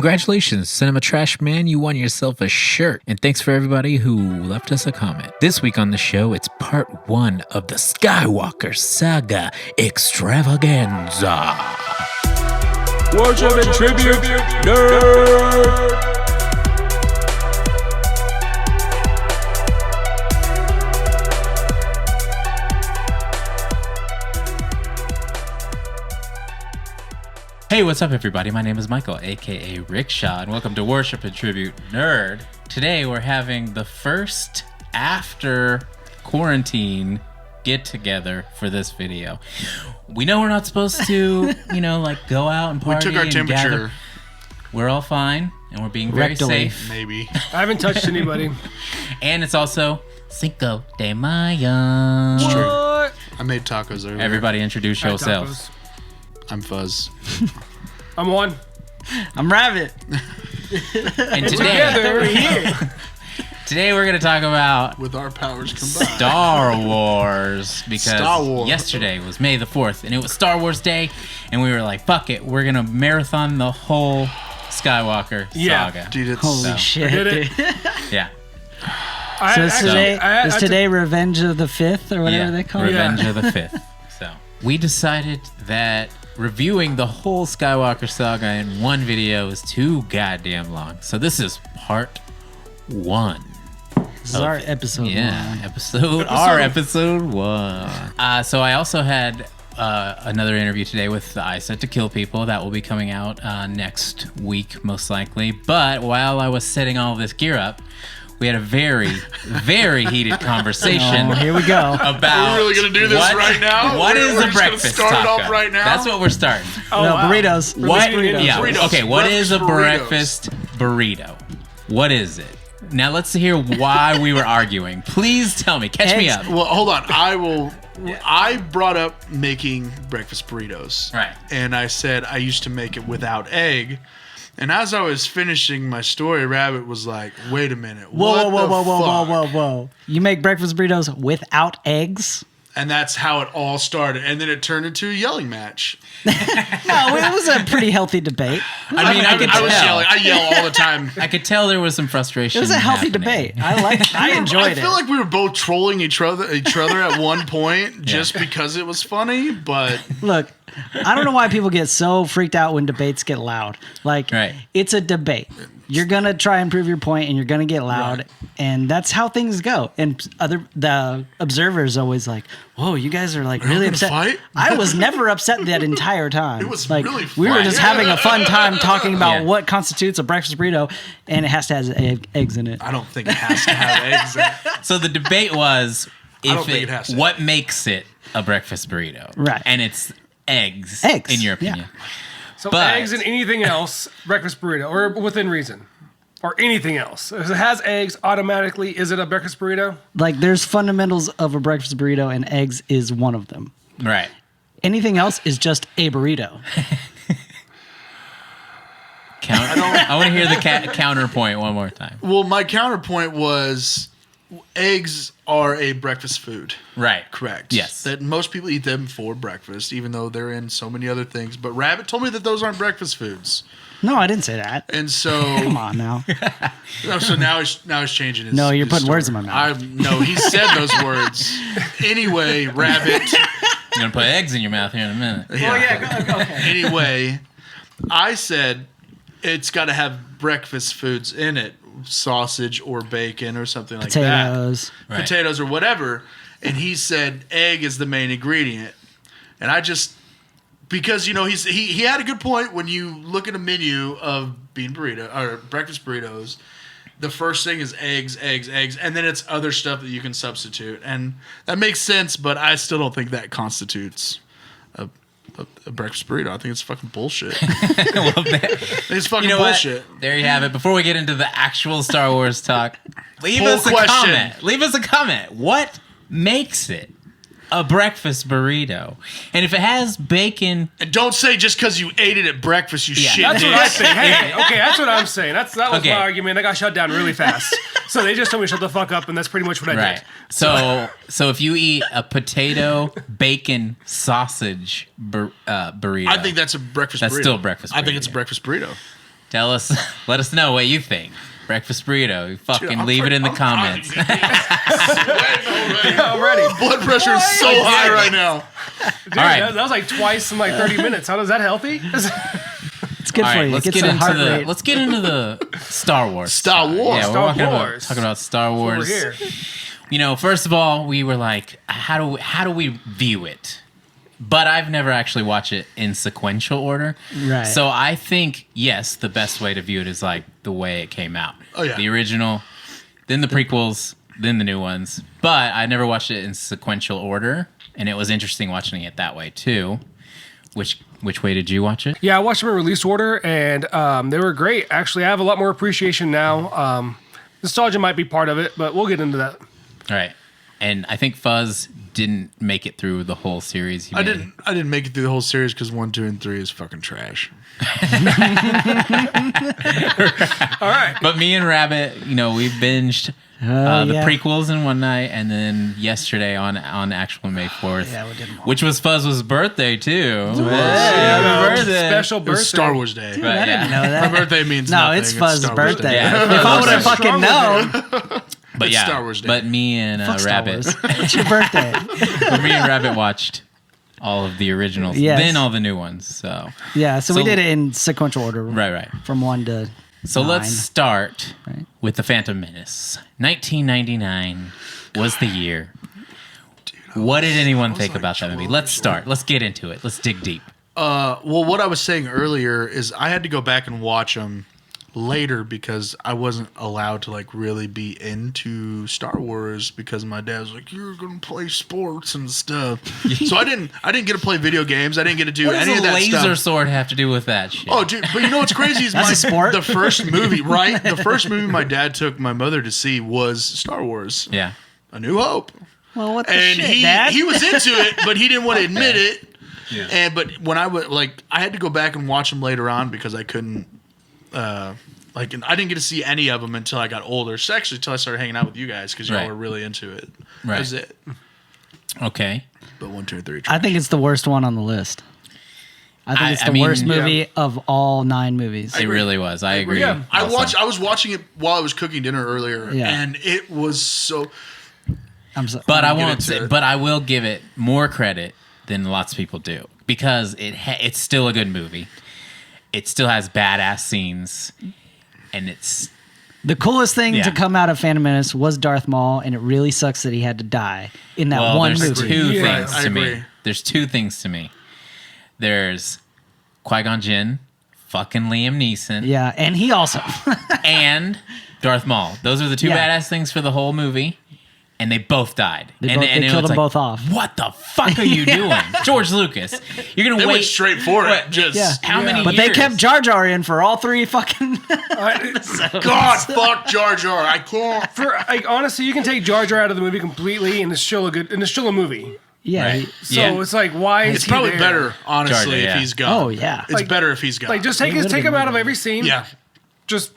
Congratulations, Cinema Trash Man, you won yourself a shirt. And thanks for everybody who left us a comment. This week on the show, it's part 1 of the Skywalker Saga Extravaganza. Worship and tribute, nerd! Hey, what's up, everybody? My name is Michael, aka Rickshaw, and welcome to Worship and Tribute Nerd. Today, we're having the first after quarantine get-together for this video. We know we're not supposed to, go out and party. We took our temperature. Gather. We're all fine, and we're being very safe. Maybe. I haven't touched anybody. And it's also Cinco de Mayo. It's true. What? I made tacos earlier. Everybody introduce I had yourselves. tacos. I'm Fuzz. I'm one. I'm Rabbit. And Together, we're here. today we're going to talk about With our powers combined. Star Wars, because Star Wars. yesterday was May the 4th and it was Star Wars Day, and we were like, fuck it, we're gonna marathon the whole Skywalker saga. Dude, it's Holy shit. did it. dude. Yeah. So is today Revenge of the 5th or whatever they call it? Revenge of the 5th. So we decided that reviewing the whole Skywalker saga in one video is too goddamn long. So this is part 1. This is our episode 1. Episode 1. So I also had another interview today with the I Said to Kill People that will be coming out next week, most likely. But while I was setting all this gear up, we had a very, very heated conversation. Oh, here we go. About Are we really going to do this right now? What We're is just a breakfast gonna start taco? it off right now? That's what we're starting. Burritos. What? Burritos. Yeah. Burritos. Okay. What is a Breakfast breakfast burrito? What is it? Now let's hear why we were arguing. Please tell me. Catch me up. Well, hold on. I brought up making breakfast burritos. Right. And I said I used to make it without egg. And as I was finishing my story, Rabbit was like, wait a minute. Whoa. You make breakfast burritos without eggs? And that's how it all started. And then it turned into a yelling match. No, it was a pretty healthy debate. I mean, I could I was tell. yelling. I yell all the time. I could tell there was some frustration. It was a healthy happening. debate. I enjoyed it. I feel like we were both trolling each other at one point just because it was funny, but Look, I don't know why people get so freaked out when debates get loud. Like, Right. It's a debate. You're going to try and prove your point, and you're going to get loud, and that's how things go. And the observer's always like, whoa, you guys are like really gonna upset. fight? I was never upset that entire time. It was like, really we were fun. just Yeah. having a fun time talking about Yeah. what constitutes a breakfast burrito, and it has to have eggs in it. I don't think it has to have eggs in it. So the debate was don't think it has to. what makes it a breakfast burrito. Right. And it's eggs. Eggs, in your yeah. opinion. So But- eggs and anything else, breakfast burrito, or within reason. Or anything else. If it has eggs, automatically, is it a breakfast burrito? Like, there's fundamentals of a breakfast burrito, and eggs is one of them. Right. Anything else is just a burrito. I want to hear the counterpoint one more time. Well, my counterpoint was eggs are a breakfast food. Right. Correct. Yes. That most people eat them for breakfast, even though they're in so many other things. But Rabbit told me that those aren't breakfast foods. No, I didn't say that. And so, Come on now. so now he's changing his. No, you're his putting story. words in my mouth. No, he said those words. Anyway, Rabbit. You're going to put eggs in your mouth here in a minute. Yeah. Anyway, I said it's got to have breakfast foods in it, sausage or bacon or something like Potatoes. that. Right. Potatoes or whatever. And he said egg is the main ingredient. And I just, because, he had a good point. When you look at a menu of bean burrito or breakfast burritos, the first thing is eggs, and then it's other stuff that you can substitute. And that makes sense, but I still don't think that constitutes a breakfast burrito. I think it's fucking bullshit. It's fucking bullshit. What? There you have it. Before we get into the actual Star Wars talk, leave Poll us a question. comment. Leave us a comment. What makes it a breakfast burrito? And if it has bacon, And don't say just because you ate it at breakfast, you shit. That's what dick. I think. Hey, okay, that's what I'm saying. That was Okay. my argument. I got shut down really fast. So they just told me to shut the fuck up, and that's pretty much what I right? did. So if you eat a potato, bacon, sausage burrito, I think that's a breakfast burrito. That's still a breakfast I think burrito, it's a yeah. breakfast burrito. Tell us, let us know what you think. Breakfast burrito. You fucking I'm leave it in the I'm comments. sweating already. Already. Blood pressure is so high right now. Dude, All right. that was like twice in like 30 minutes. How is that healthy? It's good All for right, you. let's It gets get the into heart the rate. let's get into the Star Wars. Star Wars. Yeah, Star we're Wars. talking about Star We're Wars. here. You know, first of all, we were like, how do we view it? But I've never actually watched it in sequential order. Right. So I think, yes, the best way to view it is like the way it came out. Oh, yeah. The original, then the prequels, then the new ones. But I never watched it in sequential order, and it was interesting watching it that way too. Which way did you watch it? Yeah, I watched them in release order, and they were great. Actually, I have a lot more appreciation now. Nostalgia might be part of it, but we'll get into that. All right. And I think Fuzz didn't make it through the whole series. I didn't make it through the whole series because 1, 2, and 3 is fucking trash. All right. But me and Rabbit, you know, we binged the yeah. prequels in one night, and then yesterday on actual May 4th, Yeah, we did them all. which was Fuzz's birthday too. Hey, Happy birthday! Special It birthday. was Star Wars Day. Dude, Right, I didn't yeah. know that. My birthday means No, nothing. it's Fuzz's Star Wars birthday. Day. Yeah. If I would have Strong fucking with known, But It's yeah, Star Wars Day. but me and fuck Star Rabbit, Wars. It's your birthday. me and Rabbit watched all of the originals, Yes. then all the new ones. So Yeah, so we So- did it in sequential order. right. From 1 to So 9. let's start Right. with the Phantom Menace. 1999 was the year. What did anyone think like about that movie? 12 Let's years start. Let's get into it. Let's dig deep. Well, what I was saying earlier is I had to go back and watch them later because I wasn't allowed to like really be into Star Wars because my dad was like, "You're gonna play sports and stuff." So I didn't get to play video games. I didn't get to do What does any a of that laser stuff. sword have to do with that shit? Oh, dude! But you know what's crazy is That's a sport. the first movie, right? The first movie my dad took my mother to see was Star Wars: yeah. A New Hope. Well, what the And shit, Dad? he was into it, but he didn't want to admit it. Yeah. And but when I would I had to go back and watch them later on because I couldn't and I didn't get to see any of them until I got older. So actually, until I started hanging out with you guys because y'all Right. were really into it. Right. That was it. Okay. But 1, 2, and 3. I think it's the worst one on the list. I think it's I the mean, worst yeah. movie of all 9 movies. It really was. I agree. Yeah. I also. was watching it while I was cooking dinner earlier, Yeah. and it was so. I'm so, But I get won't into say, it. but I will give it more credit than lots of people do because it's still a good movie. It still has badass scenes, and it's the coolest thing Yeah. to come out of Phantom Menace was Darth Maul, and it really sucks that he had to die in that well. one There's movie. two Yeah, things I to me. agree. There's two things to me. There's Qui-Gon Jinn, fucking Liam Neeson, Yeah, and he also. and Darth Maul. Those are the two Yeah. badass things for the whole movie, and they both died. They and both- they it killed was them both off. What the fuck are you doing, George Lucas? You're gonna They wait went straight for it. What? Just Yeah. How many But years? they kept Jar Jar in for all 3 fucking. God, fuck Jar Jar. I can't. Honestly, you can take Jar Jar out of the movie completely, and it's still a movie. Yeah. Right. he- So Yeah. it's like, why is It's he probably there? better, honestly, Jar Jar, yeah. if he's gone. Oh, yeah. It's Like- better if he's gone. Like, just take It would've him been out of better. every scene. yeah, Just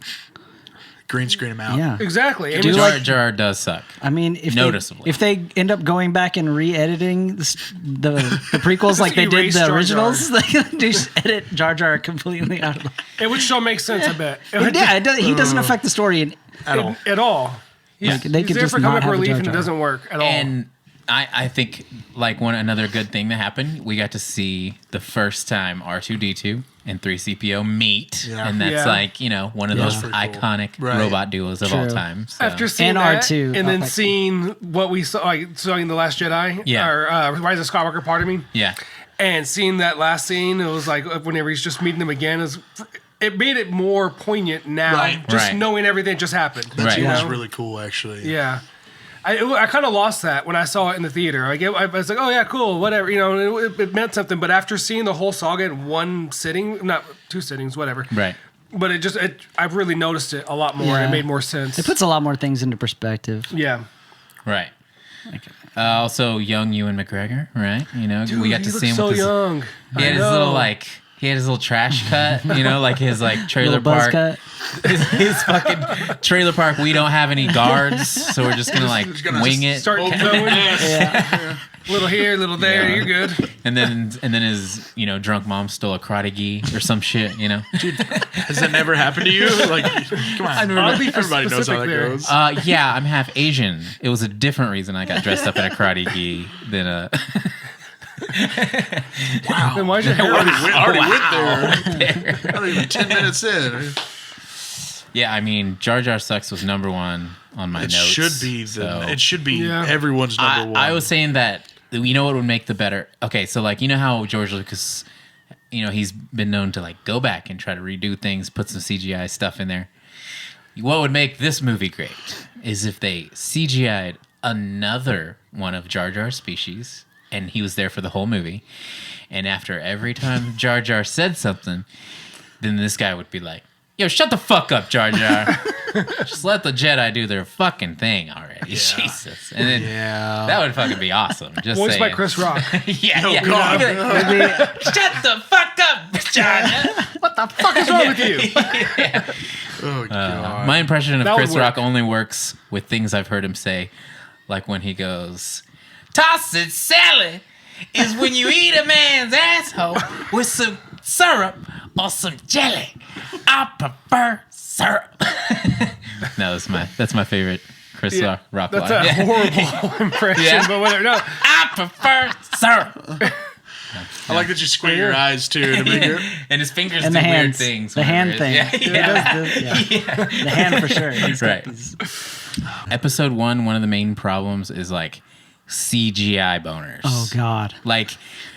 green screen him out. Yeah. exactly. And Do it's Jar like, Jar does suck. I mean, Noticeably. if they end up going back and re-editing the prequels like they did erase the Jar Jar. originals, they just edit Jar Jar completely out of the. it would still make sense. I bet. Yeah, he doesn't affect the story. And At all. At all. they He's could there just for not comic have a relief, Jar and it Jar. doesn't work at all. And I think like another good thing that happened, we got to see the first time R2D2 and 3CPO meet, Yeah. and that's Yeah. like one of those That's pretty cool. iconic Right. robot duos of all True. time. So. After seeing And that, R2, and then like- seeing what we saw, like seeing The Last Jedi, Yeah. or Rise of Skywalker, pardon me, yeah, and seeing that last scene, it was like whenever he's just meeting them again, it made it more poignant now, Right. just Right. knowing everything that just happened. Right. You That's know? really cool, actually. Yeah. I kind of lost that when I saw it in the theater. I was like, oh yeah, cool, whatever. It meant something. But after seeing the whole saga in one sitting, not 2 sittings, whatever. right. But I've really noticed it a lot more. And Yeah. it made more sense. It puts a lot more things into perspective. yeah. Right. Also, young Ewan McGregor, right? We got Dude, to he see him looks with so young. He had I his little know. he had his little trash cut, like his like trailer Little buzz park. cut. His fucking trailer park. We don't have any guards, so we're just gonna like wing it. Start going. Yeah. Little here, little there. Yeah. You're good. And then his drunk mom stole a karate gi or some shit. Dude, has that never happened to you? Like, come on. Oddly Everybody knows how specific that there. goes. Yeah, I'm half Asian. It was a different reason I got dressed up in a karate gi than a. Wow. Then why's your hair Already went there. Not even 10 minutes in. Yeah, I mean, Jar Jar Sucks was number one on my It notes. should be Yeah. everyone's number one. I was saying that what would make the better. Okay, so like how George Lucas, he's been known to like go back and try to redo things, put some CGI stuff in there. What would make this movie great is if they CGI'd another one of Jar Jar's species, and he was there for the whole movie. And after every time Jar Jar said something, then this guy would be like, "Yo, shut the fuck up, Jar Jar. Just let the Jedi do their fucking thing already." Yeah. Jesus. And then that would fucking be awesome. Just Voiced by saying. Chris Rock. Yeah. God. Shut the fuck up, Jar Jar. What the fuck is wrong with you? Oh, God. My impression of That would Chris Rock work. only works with things I've heard him say, like when he goes, "Toss it, Sally," is when you eat a man's asshole with some syrup or some jelly. I prefer syrup. No, that's my favorite Chris Rock That's line. a horrible impression, Yeah. but whatever. No, I prefer syrup. I like that you squint your eyes, too, to make it. And his fingers And do the weird hands. things. The hand whenever thing. it- Yeah. Yeah. The hand for sure. He's got Right. these- Episode 1, one of the main problems is like CGI boners. Oh God. Like,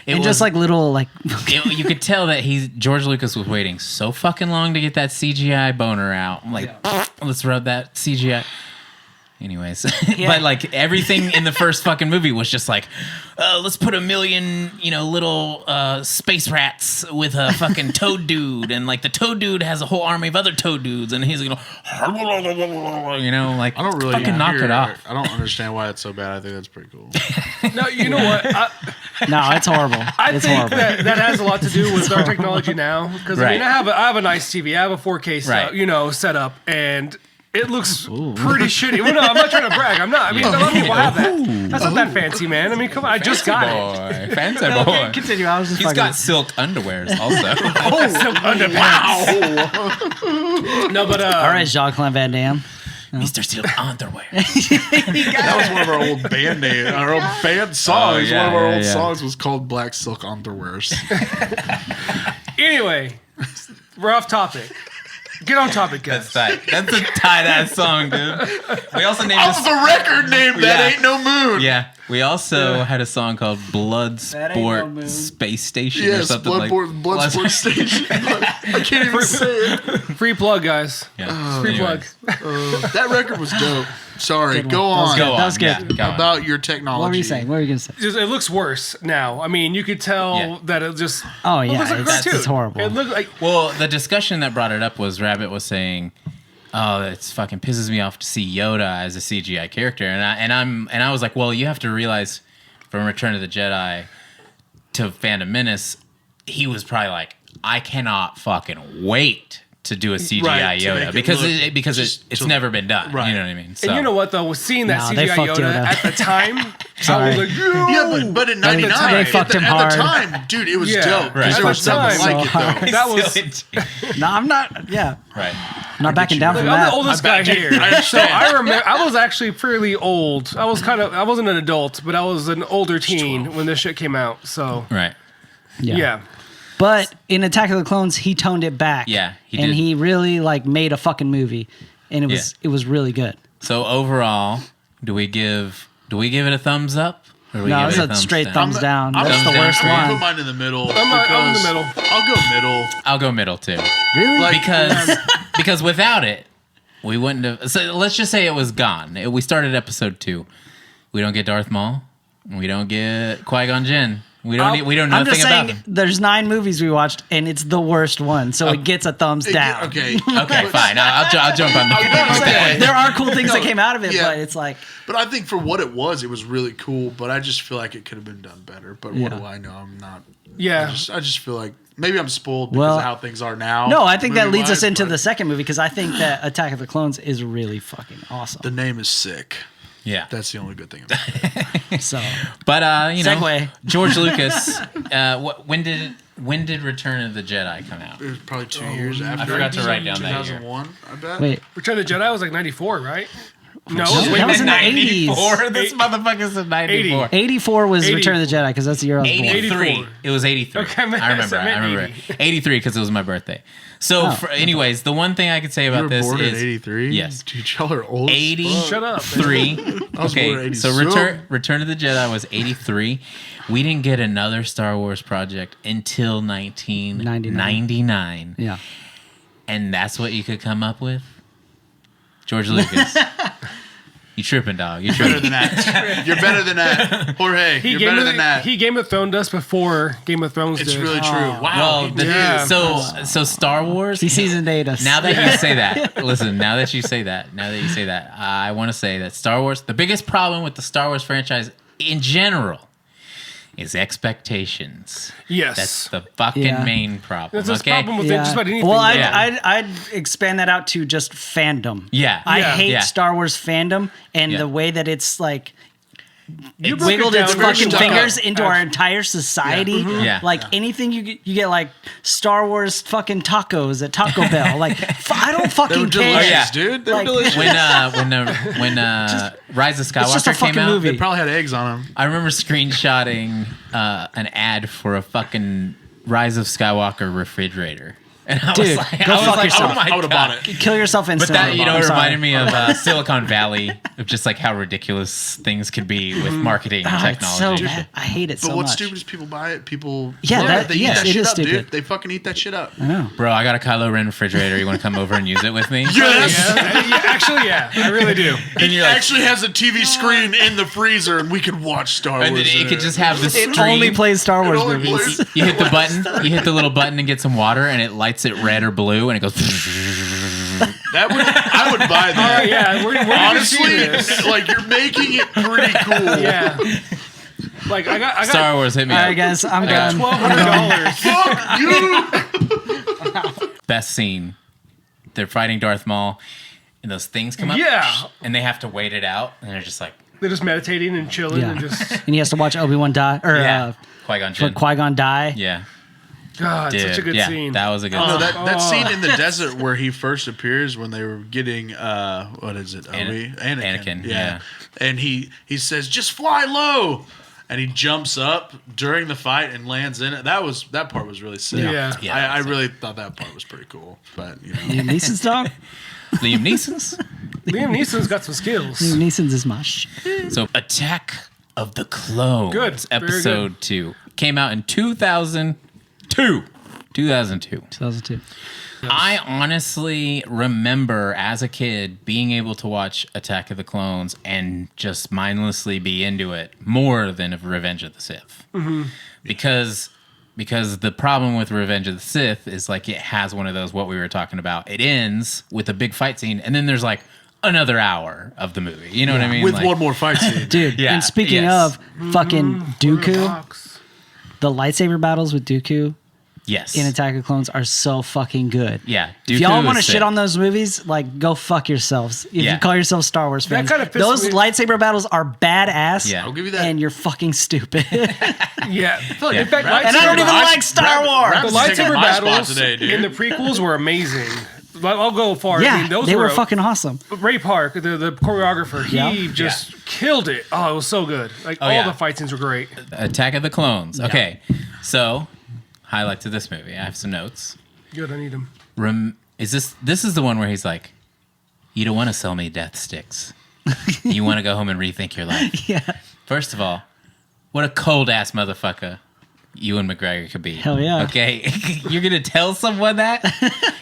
it And was just like little like you could tell that George Lucas was waiting so fucking long to get that CGI boner out. I'm like, let's rub that CGI. Anyways, but like everything in the first fucking movie was just like, let's put a million, little space rats with a fucking toad dude, and like the toad dude has a whole army of other toad dudes, and he's like, like I don't really fucking knock it off. I don't understand why it's so bad. I think that's pretty cool. no, you know what? no, it's horrible. I It's think horrible. that has a lot to do with our technology now. Because I Right. mean, I have a nice TV. I have a 4K Right. setup, and it looks pretty shitty. Well, no, I'm not trying to brag. I'm not. I mean, a lot of people have that. That's not that fancy, man. I mean, come on. I just got it. Boy, fancy boy. Continue. I was just He's fucking. got silk underwears also. No, but All right, Jean-Claude Van Damme. Mr. Silk underwear. That was one of our old band names. Our old band songs. yeah, one of our yeah, old yeah. songs was called Black Silk Underwears. anyway, we're off topic. Get on topic, guys. That's tight. That's a tight ass song, dude. We also named Off this. the record name, That Yeah. Ain't No Moon. Yeah, we also had a song called Blood That Ain't No Sport Moon. Space Station or Yes, something Blood Sport Station. I can't even say it. Free plug, guys. Yeah. Free Anyways. plug. That record was dope. Sorry, Good go one. on. Go on. That was good. Yeah, go on. About your technology. What were you saying? What were you gonna say? It looks worse now. I mean, you could tell Yeah. that it just. Oh it yeah, looks like a cartoon. it's horrible. It looked like. Well, the discussion that brought it up was Rabbit was saying, "Oh, it's fucking pisses me off to see Yoda as a CGI character," and I was like, "Well, you have to realize, from Return of the Jedi to Phantom Menace, he was probably like, I cannot fucking wait to do a CGI Right, to make Yoda it because look it's just never been done. Right. You know what I mean? So, And you know what though? Was seeing that Nah, they CGI fucked Yoda Yoda. at the time, I Sorry. was like, yo! Yeah, but in '99, They fucked him at the hard. time, dude, it was Yeah. dope. Right. Because there was At the nothing time, like so it, though. That was. No, I'm not. Yeah, right. I'm not backing down Look, from I'm that. the oldest guy here, I understand. so I remember. I was actually fairly old. I wasn't an adult, but I was an older teen when this shit came out. So Right. yeah. But in Attack of the Clones, he toned it back. Yeah, he and did. he really like made a fucking movie, and it was really good. So overall, do we give it a thumbs up? Or do we No, give it's it a thumbs straight down? thumbs down. That's thumbs the down worst for you. I'll put one. mine in the middle. I'm in the because- middle. I'll go middle. I'll go middle too. Really? Like, Because without it, we wouldn't have. So let's just say it was gone. We started episode 2. We don't get Darth Maul. We don't get Qui-Gon Jinn. We don't know I'm nothing just about saying, them. there's 9 movies we watched, and it's the worst one, so it gets a thumbs down. Okay. Okay, fine. I'll jump on the. Okay. There are cool things that came out of it, Yeah. but it's like, But I think for what it was really cool. But I just feel like it could have been done better. But what Yeah. do I know? I'm not. Yeah. I just feel like Maybe I'm spoiled because Well, of how things are now. No, I think that leads us movie-wise, into but the second movie because I think that Attack of the Clones is really fucking awesome. The name is sick. Yeah. That's the only good thing about it. So But you know, Segue. George Lucas. When did Return of the Jedi come out? It was probably 2 years after. I forgot to write down that year. 2001, I bet. wait, Return of the Jedi was like 94, right? No, That wait, was in the 94? 80s. This motherfucker's in 94. 84 was 80. Return of the Jedi because that's the year I was born. 83. 84. It was 83. Okay, I remember. I meant 80. 83 because it was my birthday. So, anyways, the one thing I could say You about were this born in is 83? Yes. Dude, y'all are old. as fuck. Shut up. 83. I was born Okay, in so 87. Return of the Jedi was 83. We didn't get another Star Wars project until 1999. Yeah. And that's what you could come up with? George Lucas. You tripping, dog. You Better tripping. than that. You're better than that. Jorge, you're better than that. He Game of Thrones us before Game of Thrones It's did. really true. Wow. Well, he did. Yeah. so Star Wars. He seasoned us. Now that you say that, listen. Now that you say that, I want to say that Star Wars. The biggest problem with the Star Wars franchise in general is expectations. Yes. That's the fucking Yeah. main problem. That's his okay. problem with just about anything. Well, Yeah. I'd expand that out to just fandom. Yeah. I Yeah. hate Yeah. Star Wars fandom and Yeah. the way that it's like You broke wiggled it its down very fucking well. fingers into our entire society. Yeah. Like anything you get like Star Wars fucking tacos at Taco Bell. Like I don't They were fucking care. delicious, yeah. dude. They were Like- delicious. when Rise of Skywalker It's just a came fucking out, movie. They probably had eggs on them. I remember screenshotting an ad for a fucking Rise of Skywalker refrigerator. And I Dude, was like, go fuck yourself. oh my I would've God. bought it. Kill yourself But instantly. that, I'm it sorry. reminded me of Silicon Valley, of just like how ridiculous things could be with marketing and Ah, it's so technology. bad. I hate it But so what's much. stupid is people buy it. People Yeah, love that- it. They yes, eat that it shit is up, stupid. dude. They fucking eat that shit up. I know. Bro, I got a Kylo Ren refrigerator. You want to come over and use it with me? Yes. Yeah, actually, yeah, I really do. And It you're like, actually has a TV screen in the freezer, and we could watch Star Wars. and then in you could it. just have the It stream. only plays Star Wars only movies. plays- You hit the button. You hit the little button and get some water, and it lights it red or blue, and it goes. That would I would buy that. Oh yeah, where Honestly, this? like you're making it pretty cool. Yeah. Like I got Star Wars hit me All up. right, guys, I'm done. $1,200. Fuck you. Best scene. They're fighting Darth Maul, and those things come up. Yeah. And they have to wait it out, and they're just like, They're just meditating and chilling Yeah. and just And he has to watch Obi-Wan die, or Qui-Gon for Jinn. Qui-Gon die. Yeah. God, Dude. such a good yeah, scene. that was a good No, scene. that scene in the desert where he first appears when they were getting what is it? Anakin, yeah. And he says, "Just fly low," and he jumps up during the fight and lands in it. That part was really sick. Yeah. Yeah, I that's really thought that part was pretty cool. But you know, Liam Neeson's dog. Liam Neeson's. Liam Neeson's got some skills. Liam Neeson's is my shit. So, Attack of the Clones. Good. Very Episode 2. Came out in 2002. 2002. 2002. I honestly remember as a kid being able to watch Attack of the Clones and just mindlessly be into it more than of Revenge of the Sith. Mm-hmm. Because the problem with Revenge of the Sith is like it has one of those, what we were talking about. It ends with a big fight scene and then there's like another hour of the movie. You know what I mean? with Like, one more fight scene. Dude, Yeah, and speaking yes. of fucking Dooku, Box. the lightsaber battles with Dooku yes. in Attack of the Clones are so fucking good. Yeah. If y'all Dooku want to is shit sick. on those movies, like go fuck yourselves. If Yeah. you call yourselves Star Wars fans, kinda pissed those me- lightsaber battles are badass. Yeah. I'll give you that. And you're fucking stupid. Yeah. Yeah. In fact, And I don't even lightsaber- like Star Wars. the Rabbit's taking lightsaber my spot battles today, dude. in the prequels were amazing. I'll go far. Yeah, I mean, those they were fucking awesome. Ray Park, the choreographer, he Yeah. just killed it. Oh, it was so good. Like all yeah. the fight scenes were great. Attack of the Clones. Okay. So, highlight to this movie. I have some notes. Good, I need them. Is this is the one where he's like, you don't want to sell me death sticks. You want to go home and rethink your life. Yeah. First of all, what a cold ass motherfucker Ewan McGregor could be. Hell yeah. Okay, you're gonna tell someone that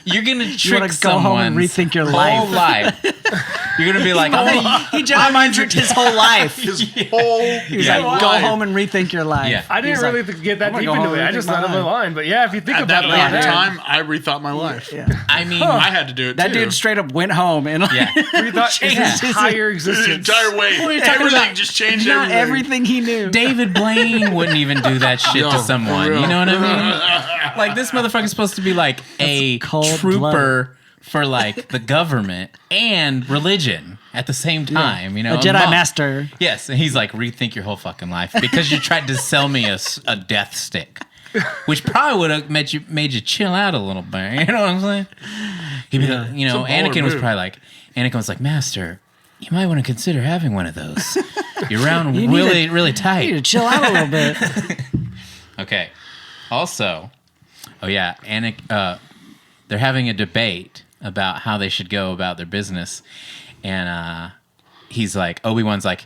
you're gonna trick wanna go home someone's and rethink your whole life. life. You're gonna be like, He Jedi mind tricked his whole life. His whole He was like, go home and rethink your life. Yeah. I didn't really get that deep into it. I just thought of the line. But yeah, if you think at about that it, point in yeah. time, I rethought my life. Yeah. I mean, I had to do it. That too. dude straight up went home and yeah. rethought his changed his entire His existence. entire way. Everything just changed. not everything. everything he knew. David Blaine wouldn't even do that shit No, to for someone. real. You know what I mean? Like this motherfucker's supposed to be like a cold-blooded. trooper for like the government and religion at the same time. You know, A Jedi monk. master. Yes, and he's like, rethink your whole fucking life because you tried to sell me a death stick, which probably would have made you chill out a little bit. You know what I'm saying? He'd be like, you know, It's a baller Anakin was move. probably like, Master, you might want to consider having one of those. You're around You need really, to- really You need to tight. chill out a little bit. Okay. Also, they're having a debate about how they should go about their business, and he's like, Obi-Wan's like,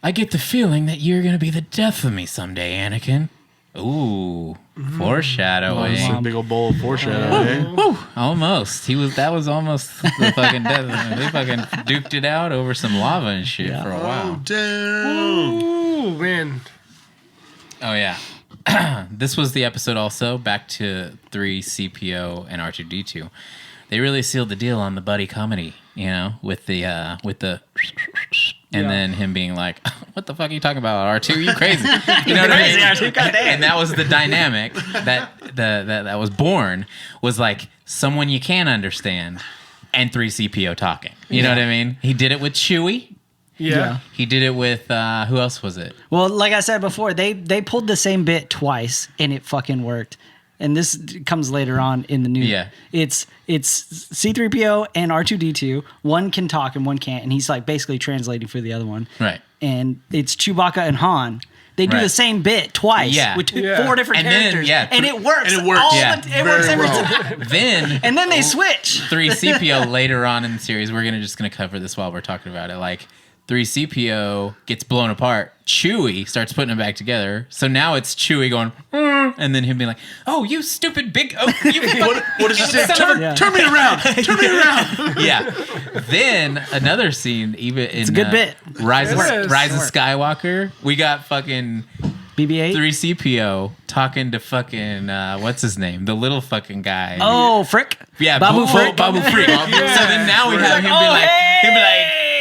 I get the feeling that you're gonna be the death of me someday, Anakin. Ooh, foreshadowing. It's a big old bowl of foreshadowing. Woo, almost. That was almost the fucking death. They fucking duked it out over some lava and shit for a while. Oh, damn. Ooh, man. Oh yeah. This was the episode also, back to 3CPO and R2D2. They really sealed the deal on the buddy comedy, you know, with the and then him being like, what the fuck are you talking about, R2? You crazy. You know what I mean? R2, goddamn. And that was the dynamic that was born, was like someone you can understand and 3CPO talking. You know what I mean? He did it with Chewie. Yeah. He did it with who else was it? Well, like I said before, they pulled the same bit twice and it fucking worked. And this comes later on in the new. Yeah. It's C-3PO and R2-D2. One can talk and one can't, and he's like basically translating for the other one. Right. And it's Chewbacca and Han. They do Right. the same bit twice Yeah. with Yeah. 4 different And then, characters. yeah, and it works. and it works. all Yeah. the- it works every well. time. Then And then they switch. 3CPO later on in the series, we're just gonna cover this while we're talking about it. Like 3CPO gets blown apart. Chewie starts putting them back together. So now it's Chewie going, and then him being like, "Oh, you stupid big, you What does he say? son of a-" Yeah. Turn me around. Turn me around. Yeah. Then another scene, even in a good bit. Rise of It is. Skywalker, we got fucking BB-8. 3CPO talking to fucking what's his name, the little fuking guy. Oh, Frick. Yeah, Babu Frick. Babu Frick. So then now we have him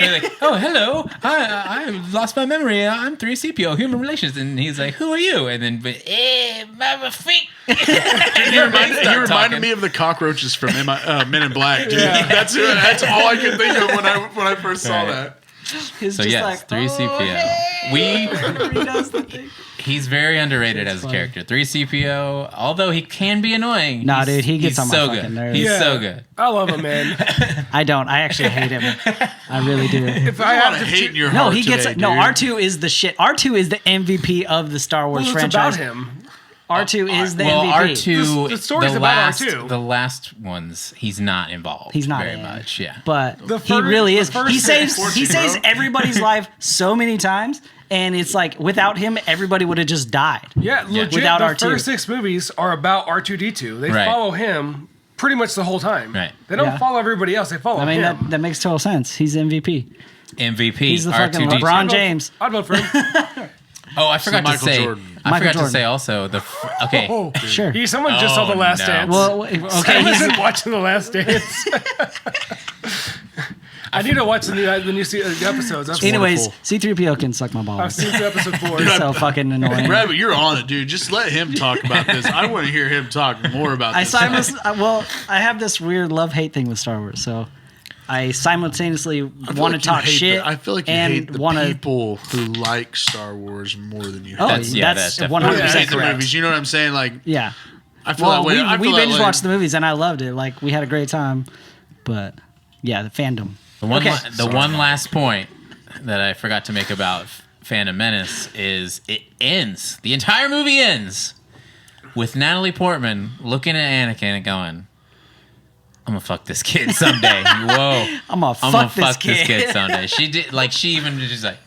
be like, oh, hello, I lost my memory. I'm 3CPO, Human Relations, and he's like, who are you? And then, Babu Frick. He reminded me of the cockroaches from Men in Black, dude. Yeah. That's all I could think of when I first saw Right. that. He's So just yes, like, 3CPO. He does the thing. He's very underrated as a character. 3CPO, although he can be annoying. Nah, he's- dude, he gets he's on my so fucking good. nerves. He's Yeah. so good. I love him, man. I don't. I actually hate him. I really do. If I I have have to hate in your No, heart he gets today, no. dude. R2 is the shit. R2 is the MVP of the Star Wars well, it's franchise. about him. R2 is the Well, MVP. R2, The story's about last, R2. The last ones, he's not involved. He's not very in. much. Yeah. But The he first- really the is. first He six. saves bro. everybody's life so many times, and it's like without him, everybody would have just died. Yeah, legit. Without the R2. first 6 movies are about R2-D2. They Right. follow him pretty much the whole time. Right. They don't Yeah. follow everybody else. They follow I mean, him. that makes total sense. He's MVP. MVP. He's the fucking R2D2. LeBron James. I'd vote for him. Oh, I forgot to Michael say. Jordan. I Michael forgot to Jordan. say also okay. Oh, Sure. someone just saw Oh, The Last no. Dance. Well, Okay, okay. he's He's, been watching The Last Dance. I need to watch the new episodes. That's anyways, wonderful. C-3PO can suck my I've balls. seen through episode 4. He's so fucking annoying. Rabbit, you're on it, dude. Just let him talk about this. I want to hear him talk more about this. I have this weird love-hate thing with Star Wars, so I simultaneously want to talk shit. I feel like you and hate the want to. people who like Star Wars more than you hate. Oh, That's that's definitely- 100% hate the correct. movies. You know what I'm saying? Like, Yeah. I feel Well, that way. I we feel that binge way. watched the movies and I loved it. Like we had a great time, but yeah, the fandom. The one, Okay. one last point that I forgot to make about Phantom Menace is it ends. The entire movie ends with Natalie Portman looking at Anakin and going, "I'm gonna fuck this kid someday." Whoa, I'm gonna I'm gonna fuck fuck this kid. someday. She did like she even just like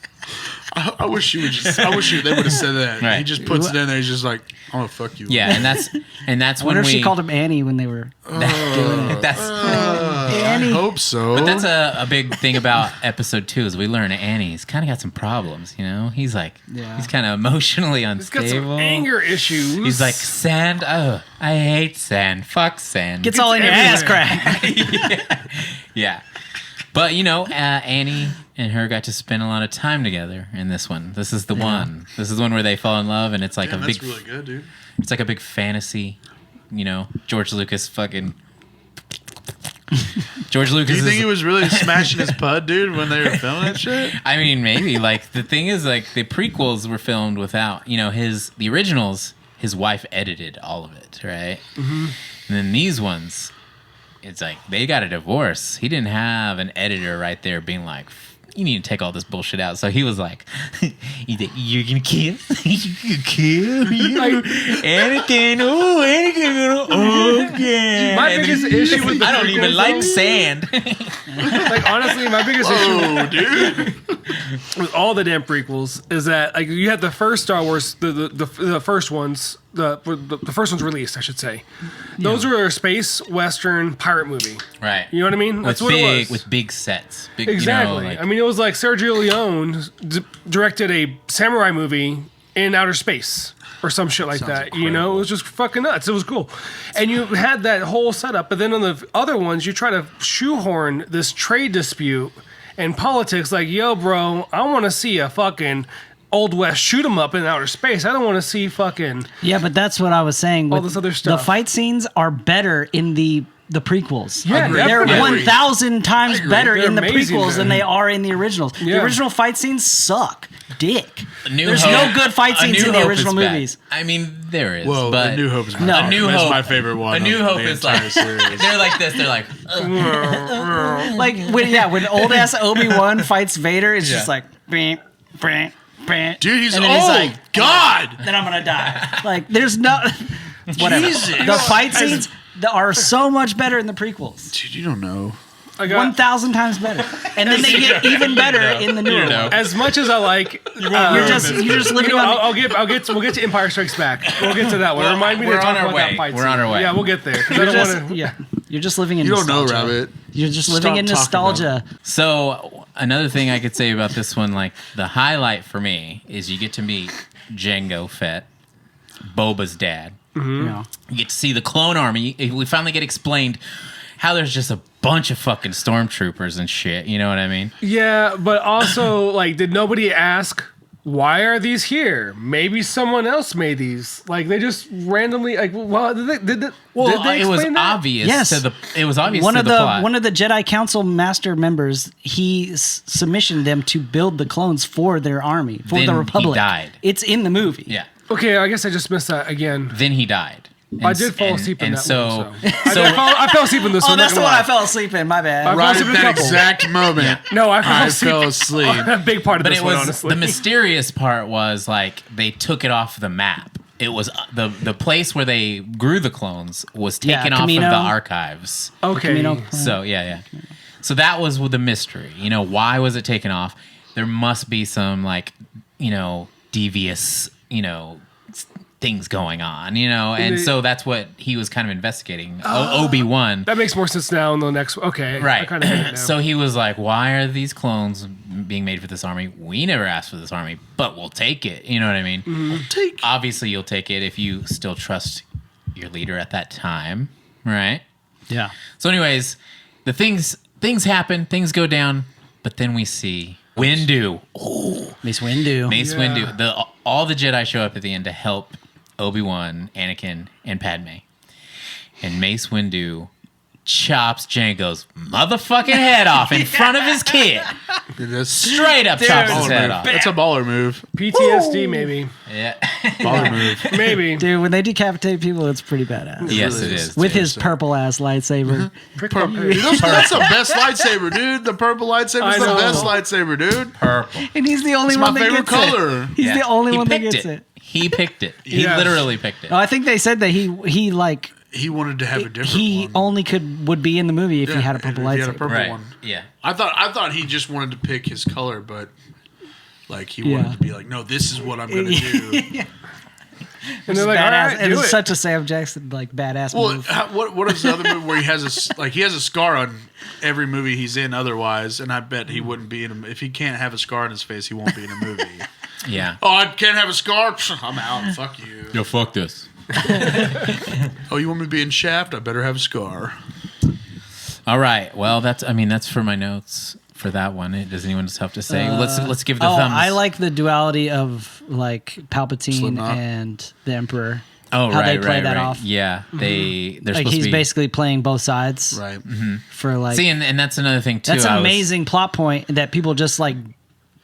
I wish you would just. I wish they would have said that. Right. He just puts it in there. He's just like, "I'm gonna fuck you." yeah, and that's I when wonder if we she called him Annie when they were doing it. that's Annie. I hope so. But that's a big thing about episode 2 is we learn Annie's kind of got some problems, you know? He's like, he's kind of emotionally He's got some unstable. anger issues. He's like, sand? Oh, I hate sand. Fuck sand. Gets all in your ass everywhere. crack. Yeah. But, you know, Annie and her got to spend a lot of time together in this one. This is the one. This is the one where they fall in love, and it's like Damn, a that's big... really good, dude. It's like a big fantasy, you know? George Lucas fucking... George Lucas Do you think is... he was really smashing his pud, dude, when they were filming that shit? I mean, maybe. Like, the thing is, like, the prequels were filmed without, you know, the originals, his wife edited all of it, right? Mm-hmm. And then these ones, it's like, they got a divorce. He didn't have an editor right there being like, you need to take all this bullshit out. So he was like, you're gonna kiss? You gonna kill me? Anakin, oh, Anakin, okay. My biggest issue with the I don't even prequels, like though- sand. Like, honestly, my biggest issue Oh, dude. with all the damn prequels is that like you had the first Star Wars, the first ones, the first ones released, I should say. Those were a space western pirate movie. Right. You know what I mean? That's what it was. With big sets. Big, Exactly. You know, like, I mean, it was like Sergio Leone directed a samurai movie in outer space or some shit like that. You know, it was just fucking nuts. It was cool. And you had that whole setup. But then on the other ones, you try to shoehorn this trade dispute and politics like, yo, bro, I want to see a fucking Old West shoot 'em up in outer space. I don't want to see fucking... Yeah, but that's what I was saying. All with this other stuff. The fight scenes are better in the prequels. Yeah, they're definitely. 1,000 times better They're in the amazing, prequels man. than they are in the originals. Yeah. The original fight scenes suck. Dick. New There's Hope- no good fight A scenes New in the Hope original is bad. movies. I mean, there is. Whoa, but A New Hope is my No. A New That's Hope. my favorite one. A New of Hope the is entire like series. they're like this. They're like, Like when old ass Obi-Wan fights Vader, it's just like bam, bam, bam. Dude, he's and old. then like, God. then I'm gonna die. Like there's no whatever. Jesus. The fight scenes are so much better in the prequels. Dude, you don't know. I got, 1,000 times better, and then they get even better in the newer one. as much as I like... You're just living on. We'll get to Empire Strikes Back. We'll get to that one. Remind me to we're talk on our about way. that fight We're scene. on our way. Yeah, we'll get there. 'cause I You're don't just, want to... yeah, you're just living in. You don't know, nostalgia. Rabbit. You're just Stop living in talking nostalgia. so another thing I could say about this one, like the highlight for me is you get to meet Jango Fett, Boba's dad. You know. You get to see the clone army. We finally get explained how there's just a bunch of fucking stormtroopers and shit. You know what I mean? Yeah, but also, like, did nobody ask, why are these here? Maybe someone else made these. Like, they just randomly, like, well, did they it was explain that? obvious. Yes. It was obvious One to of the plot. one of the Jedi Council master members, he submissioned them to build the clones for their army for Then the he Republic. died. It's in the movie. Yeah. Okay, I guess I just missed that again. Then he died. I did fall asleep in and that so, one. So. I fell asleep in this Oh, one. that's not the gonna one I lie. fell asleep in. My bad. I- Right Fell at asleep in that a couple. exact moment, No, I fell I asleep. fell asleep. A big part of But this it one, was honestly. the mysterious part was like they took it off the map. It was the place where they grew the clones was taken off of Camino. the archives. Okay. Camino. So yeah. So that was the mystery. You know, why was it taken off? There must be some like, you know, devious, you know, things going on, you know, and so that's what he was kind of investigating. Obi-Wan. That makes more sense now in the next. Okay. I Right. kind of get it now. So he was like, why are these clones being made for this army? We never asked for this army, but we'll take it. You know what I mean? Mm-hmm. Obviously, you'll take it if you still trust your leader at that time, right? Yeah. So anyways, the things happen, things go down, but then we see Windu. Mace Windu. Mace Yeah. Windu. All the Jedi show up at the end to help Obi-Wan, Anakin, and Padme. And Mace Windu chops Jango's motherfucking head off in front of his kid. Straight up chops his head off. That's a baller move. PTSD, maybe. Yeah. Baller move. Maybe. Dude, when they decapitate people, it's pretty badass. Yes, really it is. is. With his purple ass lightsaber. That's the best lightsaber, dude. The purple lightsaber's I the know. best lightsaber, dude. Purple. And he's the only It's one my that favorite gets it. color. He's Yeah. the only He one that picked gets it. He picked it. He Yes. literally picked it. No, I think they said that he like He wanted to have a different he one. only would be in the movie if he Yeah, had a purple if he had a lightsaber. purple Right. one. Yeah. I thought he just wanted to pick his color, but like he Yeah. wanted to be like, no, this is what I'm gonna do. And they're like, all Badass. right, And do it's it. such a Sam Jackson like badass Well, move. what is the other movie where he has a scar on every movie he's in otherwise, and I bet he wouldn't be in if he can't have a scar on his face, he won't be in a movie. Yeah. Oh, I can't have a scar? I'm out. Fuck you. Yo, fuck this. Oh, you want me to be in Shaft? I better have a scar. All right. Well, that's for my notes for that one. Does anyone else have to say? Let's give the Oh, thumbs. I like the duality of like Palpatine Slipknot. and the Emperor. Oh, how right, they play right, that right. off. Yeah, they're Like supposed he's to be basically playing both sides Right. for like. See, and that's another thing too. that's an I was- amazing plot point that people just like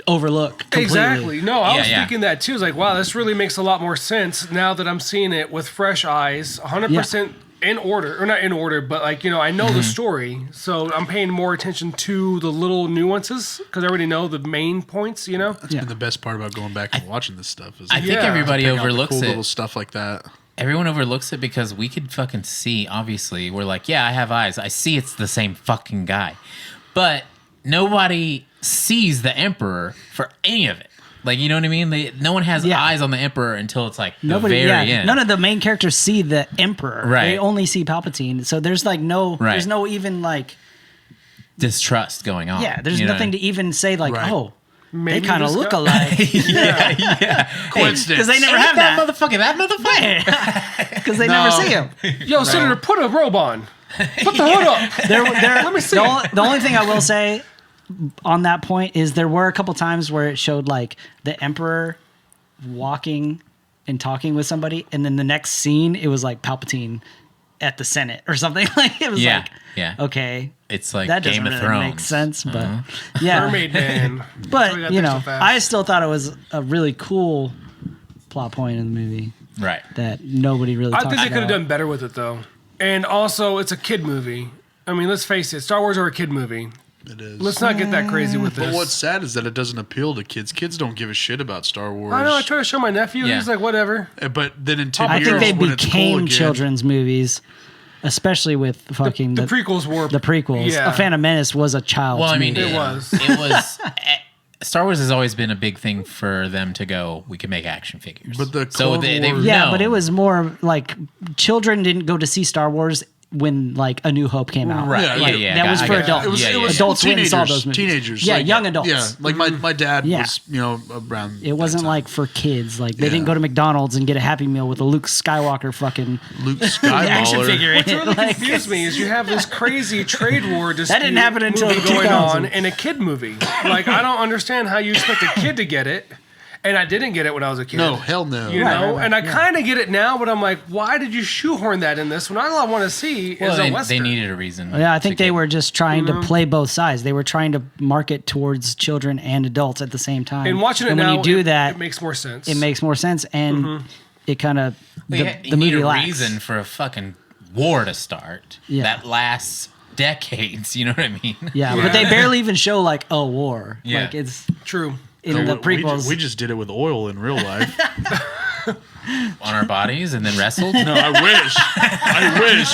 overlook completely. Exactly. No, I was Yeah. thinking that too. It's like, wow, this really makes a lot more sense now that I'm seeing it with fresh eyes, 100% in order, or not in order, but like, I know the story, so I'm paying more attention to the little nuances because I already know the main points. That's been the best part about going back and watching this stuff. Is I think Yeah. everybody pick out the overlooks cool it. little stuff like that. Everyone overlooks it because we could fucking see. Obviously, we're like, yeah, I have eyes. I see it's the same fucking guy, but nobody sees the Emperor for any of it. Like, you know what I mean? No one has Yeah. eyes on the Emperor until it's like the Nobody, very yeah, end. none of the main characters see the Emperor. Right. They only see Palpatine. So there's like there's no even like, distrust going on. there's you know? nothing to even say like, Right. oh, Maybe they kind of this look guy- alike. Coincidence. Because they never Ain't have that that. motherfucker. That motherfucker. Because they No. never see him. Yo, Senator, put a robe on. Put the hood up. Let me see The only thing I will say on that point is there were a couple times where it showed like the Emperor walking and talking with somebody, and then the next scene it was like Palpatine at the Senate or something. Like it was Yeah, like, yeah. okay, It's like that Game doesn't of really Thrones. make sense, but yeah. Mermaid Man. But We got you there know, so fast. I still thought it was a really cool plot point in the movie Right. that nobody really. I talks think they could have about. done better with it though. And also, it's a kid movie. I mean, let's face it, Star Wars are a kid movie. It is. Let's not get that crazy with this. But what's sad is that it doesn't appeal to kids. Kids don't give a shit about Star Wars. I know. I try to show my nephew. Yeah. He's like, whatever. But then in 10 I years, think they when it's cool became again, children's movies, especially with fucking The prequels were the prequels. Yeah. A Phantom Menace was a child's Well, I mean, movie. It was. It was. Star Wars has always been a big thing for them to go. We can make action figures. But the so Clone they've Wars- Yeah, known. but it was more like children didn't go to see Star Wars when like A New Hope came out. right. Yeah, Yeah, like, yeah. that was for adults. It was, Yeah, it yeah, was yeah. Adults went and saw those movies. Teenagers. Yeah, like, young adults. Yeah, like my dad Yeah. was, around. It wasn't that time. like for kids. Like they Yeah. didn't go to McDonald's and get a Happy Meal with a Luke Skywalker fucking Luke action Skywalker. figure in What's it. really Like, confused me is you have this crazy trade war dispute didn't happen until movie going 2000. on in a kid movie. Like, I don't understand how you expect a kid to get it. And I didn't get it when I was a kid. No, hell no. You Right, know, right, and I yeah. kind of get it now, but I'm like, why did you shoehorn that in this when all I want to see Well, is a they Western? needed a reason. Yeah, I think to they get- were just trying to play both sides. They were trying to market towards children and adults at the same time. And watching it when now, you do it, that, it makes more sense. it makes more sense, and it kind of You the need movie a lacks. reason for a fucking war to start Yeah. that lasts decades. You know what I mean? Yeah, Yeah. but they barely even show like a war. Yeah. Like it's True. in No, the prequels. we just did it with oil in real life. On our bodies and then wrestled. No, I wish. I wish.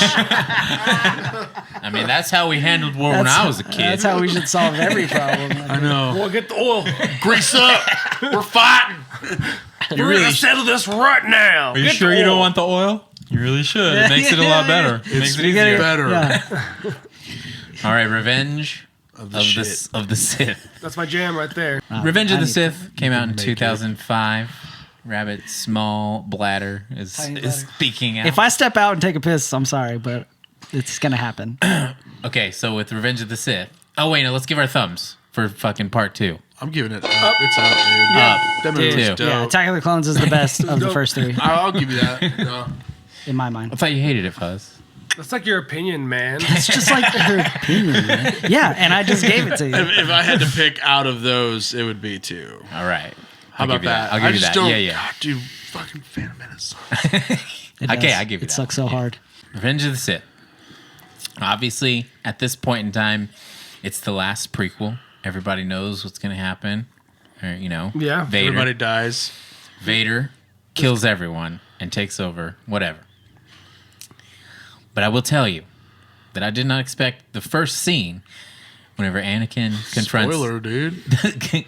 I mean, that's how we handled war when I was a kid. That's how we should solve every problem. I know. Well, get the oil. Grease up. We're fighting. We're going to settle this right now. Are you sure you don't want the oil? You really should. It makes it a lot better. It makes it easier. Better. Yeah. All right, Revenge Of the shit. of the Sith. That's my jam right there. Revenge of I the need- Sith came out in make it. 2005. Rabbit's small bladder Tiny is bladder. speaking out. If I step out and take a piss, I'm sorry, but it's gonna happen. Okay, so with Revenge of the Sith. Oh wait, no, let's give our thumbs for fucking part 2. I'm giving it up. It's up, dude. Up. That movie was Dude. dope. Yeah, Attack of the Clones is the best of the first three I'll give you that. in my I mind. thought you hated it, Fuzz. That's like your opinion, man. It's just like your opinion, man. Yeah, and I just gave it to you. If I had to pick out of those, it would be 2. All right. How about that? I'll give I you just that. don't. Yeah, yeah. God, dude, fucking Phantom Menace. It Okay, does. I give you it that. sucks so hard. Revenge of the Sith. Obviously, at this point in time, it's the last prequel. Everybody knows what's going to happen. Or, Yeah, Vader. Everybody dies. Vader kills everyone and takes over, whatever. But I will tell you that I did not expect the first scene whenever Anakin confronts Spoiler, dude.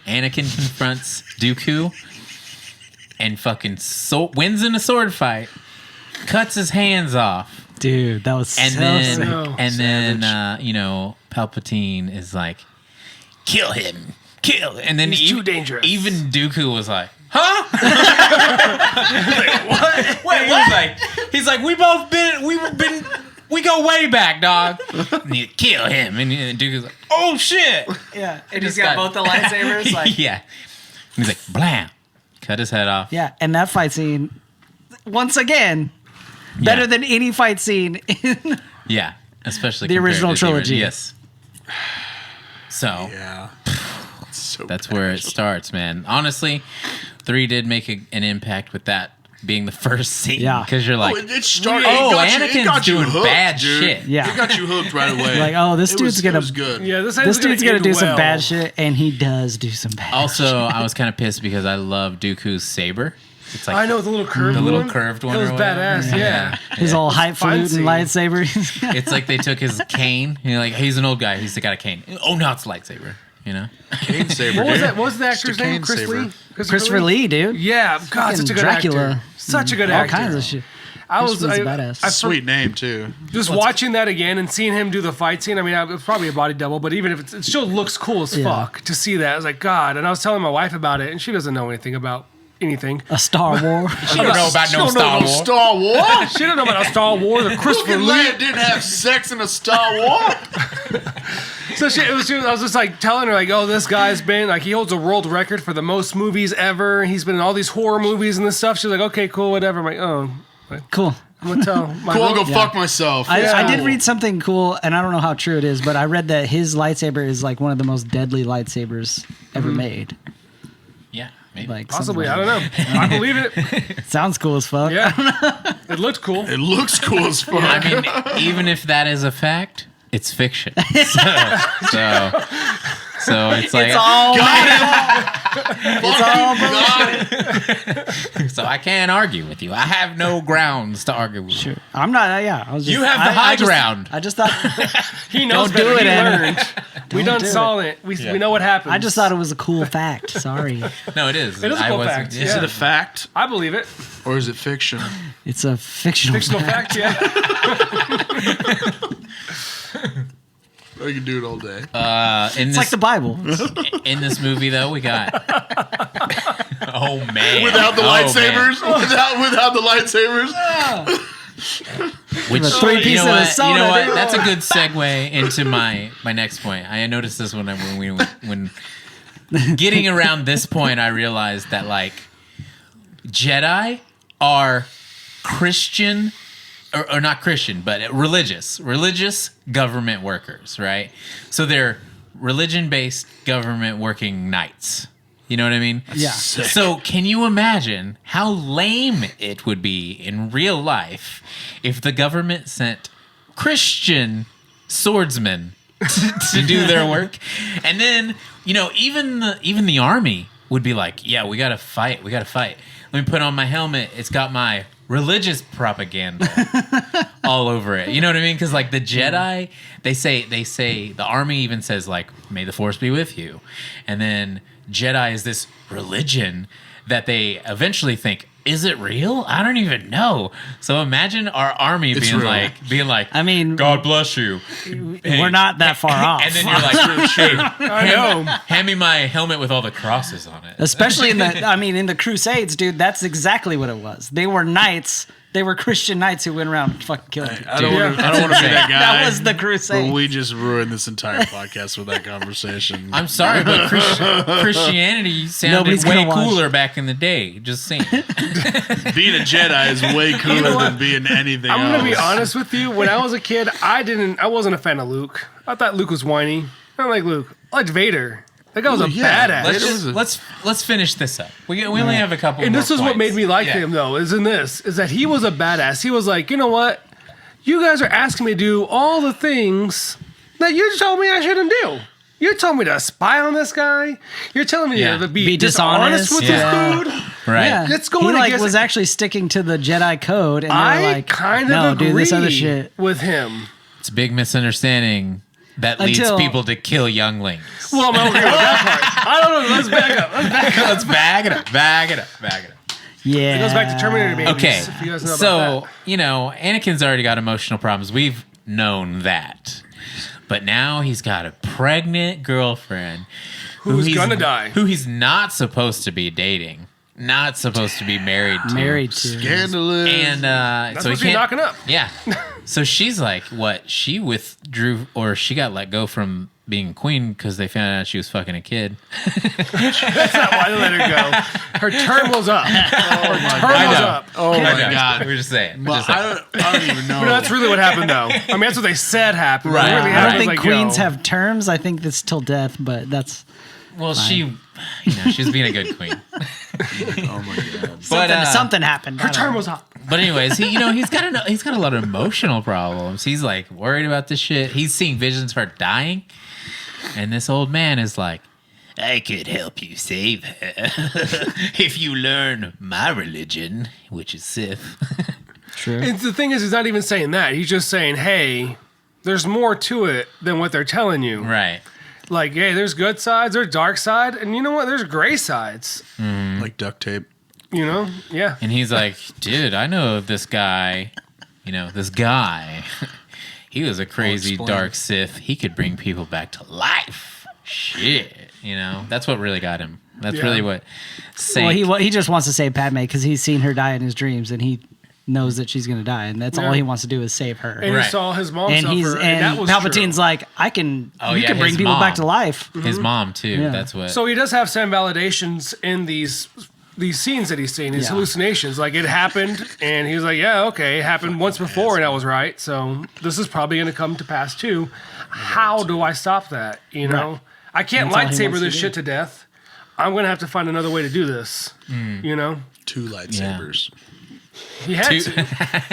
Anakin confronts Dooku. and fucking wins in a sword fight, cuts his hands off, Dude, that was and so then sick. No. and then Palpatine is like, kill him, and then He's too dangerous. Even Dooku was like, huh? Wait, what? He's like, we go way back, dog. And you kill him, and Dooku's like, oh shit. Yeah, and Just he's got got- both the lightsabers. Like, Yeah. And he's like, blam, cut his head off. yeah, and that fight scene, once again, better Yeah. than any fight scene in Yeah, especially The compared original to the trilogy. Yes. So Yeah. So that's where it starts, man. Honestly, 3 did make an impact with that being the first scene. Yeah. Because you're like, it started. Anakin's doing bad shit. Yeah. It got you hooked right away. Like, oh, this dude's gonna- It was good. Yeah, this dude's gonna do some well. bad shit, and he does do some bad shit. Also, I was kind of pissed because I love Dooku's saber. It's like I know the little curved one. little curved one It was or whatever. badass. Yeah. His old hype Fine flute and lightsaber. It's like they took his cane. He's an old guy. He's got a cane. Oh, now it's a lightsaber. You know? Cane saber. What was dude. that? What was the actor's Just a name? cane Chris saber. Lee. Christopher Lee, dude. Yeah, God, such a good Dracula. actor. Such a good All actor. kinds of shit. I was Christopher Lee's badass. I Sweet name too. just watching that again and seeing him do the fight scene. I mean, it was probably a body double, but even if it still looks cool as Yeah. fuck to see that. I was like, God. And I was telling my wife about it, and she doesn't know anything about anything. A Star Wars. She don't know about no Star Wars. Star Wars. She didn't know about a Star Wars or Christopher Fucking Lee. Leia didn't have sex in a Star Wars. So I was just like telling her like, oh, this guy's been like, he holds a world record for the most movies ever. He's been in all these horror movies and this stuff. She's like, okay, cool, whatever. I'm like, oh, Cool. I'm gonna tell. My Cool, I'll go Yeah. fuck myself. I did read something cool, and I don't know how true it is, but I read that his lightsaber is like one of the most deadly lightsabers ever made. Yeah, maybe. Like Possibly, something I like don't know. I believe it. that. Sounds cool as fuck. Yeah, it looked cool. It looks cool as fuck. I mean, even if that is a fact, it's fiction. So it's like, It's all so I can't argue with you. I have no grounds to argue with you. I'm not. Yeah, I was. Just, You have the high ground. I just thought. He knows Don't do better. it, He Anna. learned. We done do saw it. We know what happens. I just thought it was a cool fact. Sorry, No, it is. It is a I cool wasn't- fact, yeah. Is it a fact I believe it. or is it fiction? it's a fictional. Fictional fact. Yeah. I can do it all day. In It's like the Bible. in this movie, though, we got. Oh man! Without the Oh, man. lightsabers, without the lightsabers. Which, The 3 pieces of what? soda, You know what? dude. That's a good segue into my next point. I noticed this when getting around this point, I realized that like Jedi are Christian or not Christian, but religious government workers, right? So they're religion-based government working knights. You know what I mean? Yeah. So can you imagine how lame it would be in real life if the government sent Christian swordsmen to do their work? And then, even the army would be like, yeah, we gotta fight. Let me put on my helmet. It's got my religious propaganda all over it. You know what I mean? Because like the Jedi, they say the army even says like, may the force be with you. And then Jedi is this religion that they eventually think, is it real? I don't even know. So imagine our army being real. like, I mean, God bless you. we're not that far off. And then you're like, hey, I know. hand me my helmet with all the crosses on it. Especially in the Crusades, dude. That's exactly what it was. They were knights. They were Christian knights who went around fucking killing people. I don't want to be that guy. That was the Crusade. But we just ruined this entire podcast with that conversation. I'm sorry, but Christianity sounded Nobody's way gonna watch. cooler back in the day. Just saying. Being a Jedi is way cooler than being anything I'm else. gonna be honest with you. When I was a kid, I wasn't a fan of Luke. I thought Luke was whiny. I don't like Luke. I liked Vader. That guy was a yeah. badass. Let's finish this up. We only have a couple. And more this is what points. made me like Yeah. him, though, is that he was a badass. He was like, you know what? You guys are asking me to do all the things that you told me I shouldn't do. You told me to spy on this guy. You're telling me Yeah. to be Be dishonest dishonest. with Yeah. this dude. Right. Yeah. It's going he like against- was actually sticking to the Jedi code, and they I were like, kind no, of agree dude, this other shit. with him. It's a big misunderstanding that leads Until- people to kill younglings. Well, I'm okay with that part. I don't know. Let's back up. Let's bag it up. Yeah. It goes back to Terminator babies. Okay, If you guys know about so that. you know, Anakin's already got emotional problems. We've known that, but now he's got a pregnant girlfriend Who's he's gonna die. who he's not supposed to be dating, not supposed to be married to. Married to. Scandalous. And That's so he supposed to be can't. knocking up. Yeah. So she's like, what? She withdrew, or she got let go from being queen because they found out she was fucking a kid. That's not why they let her go. Her term was up. Her term I was know. up. Oh I my know. God. We're just saying. We're But just saying. I don't even know. But that's really what happened, though. I mean, that's what they said happened. Right. What really I happened don't was think like, queens yo, have terms. I think that's till death, but that's Well, she was being a good queen. Oh my God. But something happened. her term was up. But anyways, he's got a lot of emotional problems. He's like worried about this shit. He's seeing visions of her dying, and this old man is like, "I could help you save her if you learn my religion, which is Sith." true. And the thing is, he's not even saying that. He's just saying, hey, there's more to it than what they're telling you. Right. Like, hey, there's good sides, there's dark side, and you know what? There's gray sides. Like duct tape. You know? Yeah. And he's like, "Dude, I know this guy. This guy. He was a crazy explain. dark Sith. He could bring people back to life. Shit. That's what really got him. That's Yeah. really what Well, sank. he just wants to save Padme because he's seen her die in his dreams, and he knows that she's going to die, and that's all Yeah. he wants to do is save her. And Right. he saw his mom And suffer, and that was Palpatine's true. like, you can bring his people mom. back to life. His mom too. Yeah. That's what. So he does have some validations in these scenes that he's seeing, his Yeah. hallucinations. Like, it happened, and he was like, yeah, okay, it happened once before, and I was right, so this is probably going to come to pass too. How do I stop that? Right. I can't That's all he lightsaber wants to this do. shit to death. I'm going to have to find another way to do this. Two lightsabers. He had to.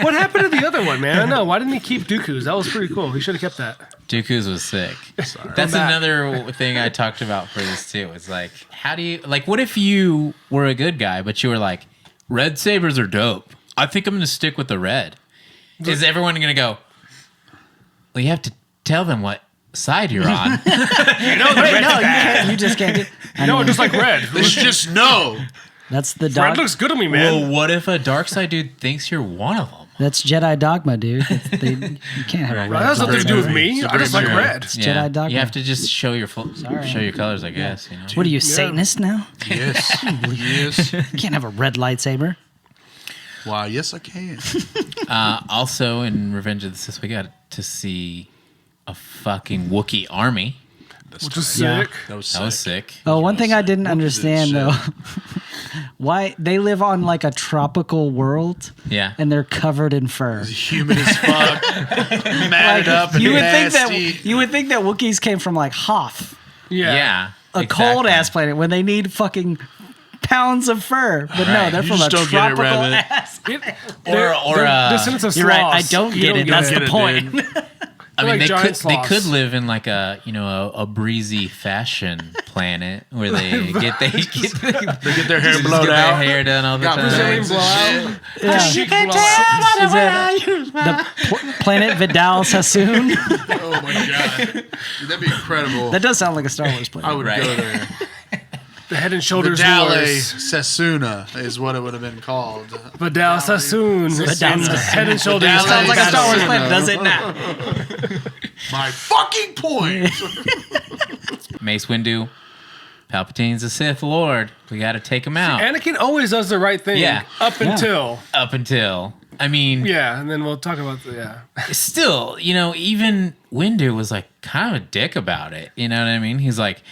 What happened to the other one, man? I know. Why didn't he keep Dooku's? That was pretty cool. He should have kept that. Dooku's was sick. That's I'm back. another thing I talked about for this too. It's like, how do you what if you were a good guy, but you were like, red sabers are dope. I think I'm gonna stick with the red. Is everyone gonna go? Well, you have to tell them what side you're on. You know, Wait, no, you can't. You just can't. No, just like red. They should just know. That's the Red dog. looks good on me, man. Well, what if a dark side dude thinks you're one of them? That's Jedi dogma, dude. You can't have a That red has nothing to do with lightsaber. me. I just like True. red. Jedi dogma. You have to just show your show your colors, I guess. What are you, Satanist now? Yes. Yes. You can't have a red lightsaber. Why, yes, I can. Also, in Revenge of the Sith, we got to see a fucking Wookiee army. Which is Yeah. sick. That was sick. That was sick. Oh, one thing I didn't What understand is it, though, why they live on like a tropical world Yeah. and they're covered in fur. Humid as fuck. Matted up and you would nasty. think that Wookiees came from like Hoth, Yeah. Yeah. a cold ass planet, when they need fucking pounds of fur. But no, Right. they're You from a just don't get it, tropical Rabbit. ass. Or descendants of You're right. I sloths. don't You get it. That's get the it, point. dude. I mean, like giant they could sloths. live in like a breezy fashion planet where they get They get their hair just blown get their out. hair done all the Got time. Brazilian Blowout. Yeah. Chic blowout. Is it the planet Vidal Sassoon? Oh my god, Dude, that'd be incredible. That does sound like a Star Wars planet. I would Right. go there. The Head and Shoulders Vidale Wars. Sassoona is what it would have been called. Vidal Sassoon. Sassoon. Head and Shoulders. Vidal Sounds like a Star Wars Sassoon. planet, does it not? My fucking point. Mace Windu, Palpatine's a Sith Lord. We got to take him out. Anakin always does the right thing. Yeah. Up until. Up until, I mean, Yeah, and then we'll talk about the. Yeah. still, even Windu was like kind of a dick about it. You know what I mean? He's like,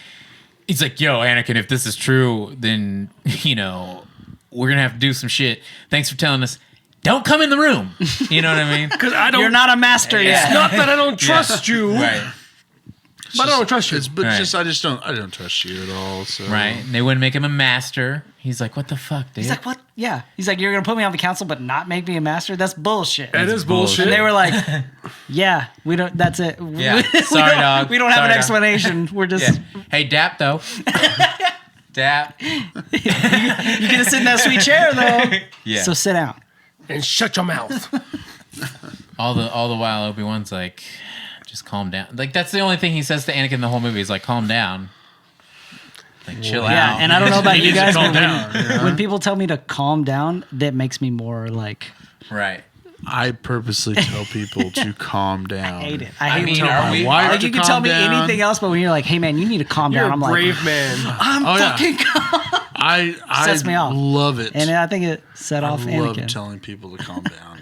yo, Anakin, if this is true, then, we're going to have to do some shit. Thanks for telling us. Don't come in the room. You know what I mean? Because I don't. You're not a master Yeah. yet. Not that I don't trust you, Right. but I don't trust you. Right. I don't trust you at all. So Right. And they wouldn't make him a master. He's like, what the fuck, dude? He's like, what? Yeah. He's like, you're going to put me on the council but not make me a master? That's bullshit. That is bullshit. And they were like, yeah, we don't, that's it. Yeah. We Sorry, don't- dog. We don't have Sorry, an dog. explanation. We're just, Yeah. Hey, Dap, though. Dap. you get to sit in that sweet chair though. Yeah. So sit down. And shut your mouth. all the while, Obi-Wan's like, just calm down. Like, that's the only thing he says to Anakin the whole movie is like, calm down. Like, chill Yeah, out. and I don't know about He you needs to guys, calm but down, when people tell me to calm down, that makes me more like Right. I purposely tell people to calm down. I hate it. I I hate mean, when are people- we- wife like to you can calm tell me down. anything else, but when you're like, "Hey man, you need to calm You're down," a I'm like, brave man. "I'm Oh, yeah. fucking calm." I Sets me off. love it. And I think it set off I love Anakin. telling people to calm down.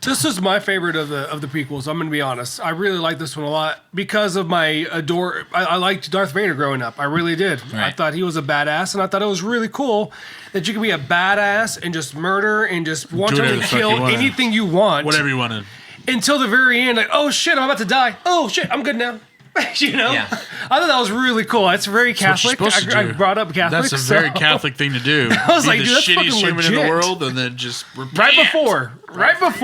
This is my favorite of the prequels. I'm going to be honest. I really like this one a lot because of my adore. I liked Darth Vader growing up. I really did. I Right. thought he was a badass, and I thought it was really cool that you could be a badass and just murder and just want Do to whatever the fuck you kill wanna. anything you want. Whatever you want to. Until the very end, like, oh shit, I'm about to die. Oh shit, I'm good now. You know, Yeah. I thought that was really cool. It's very What you're Catholic. supposed to I do. brought up Catholic. That's a very so- Catholic thing to do. I was Be like, the dude, that's shittiest fucking human in the legit. world, and then just Right before,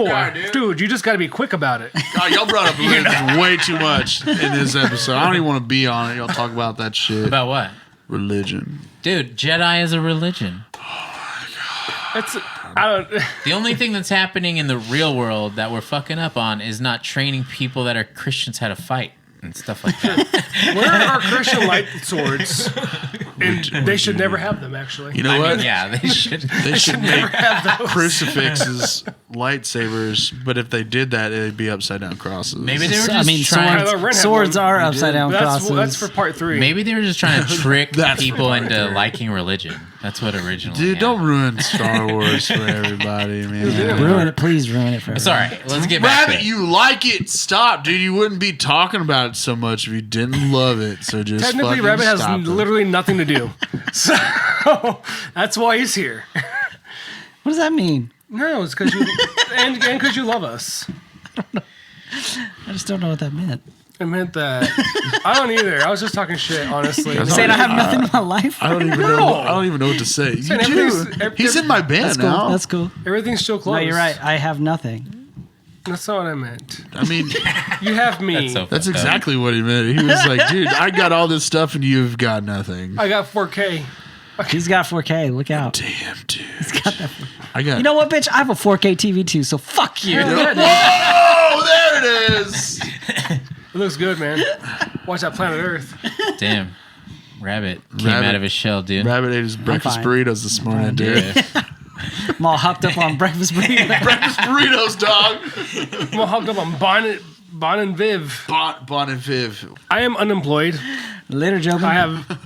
die, dude. dude, you just got to be quick about it. God, y'all brought up religion way too much in this episode. I don't even want to be on it. Y'all talk about that shit. About what? Religion. Dude, Jedi is a religion. It's I don't. The only thing that's happening in the real world that we're fucking up on is not training people that are Christians how to fight and stuff like that. Where are Christian light swords? And they should never have them. Actually, You know I what? mean, yeah, they should. They should make have those. crucifixes lightsabers, but if they did that, it'd be upside down crosses. Maybe they were So, just I mean, trying. Kylo Ren had swords one. are He upside did. down That's crosses. for part 3. Maybe they were just trying to trick That's people for into part liking religion. That's what originally. Dude, don't happened. ruin Star Wars for everybody, man. Ruin it, please ruin it for It's all right. Let's get back to Rabbit, it. you like it. Stop, dude. You wouldn't be talking about it so much if you didn't love it. So just Technically, fucking Rabbit has stop it. literally nothing to do, so that's why he's here. What does that mean? No, it's because you and because you love us. I just don't know what that meant. It meant that I don't either. I was just talking shit, honestly. That's Saying I have Uh, nothing in my life. I don't even know. I don't even know what to say. You Saying do. everything's- He's in my band That's cool. now. That's cool. Everything's still close. No, you're right. I have nothing. That's not what I meant. I mean, You have me. That's so that's fucked up. exactly what he meant. He was like, dude, I got all this stuff and you've got nothing. I got 4K. He's got 4K. Look out. Damn, dude. Got that. I got. You know what, bitch? I have a 4K TV too, so fuck you. Whoa, there it is. It looks good, man. Watch that Planet Earth. Damn. Rabbit came Rabbit. out of his shell, dude. Rabbit ate his breakfast fine. burritos this morning, dude. Yeah. I'm all hopped up on breakfast burrito. Breakfast burritos, dog. I'm all hooked up on Bon and Viv. Bon and Viv. I am unemployed. Later, Joker.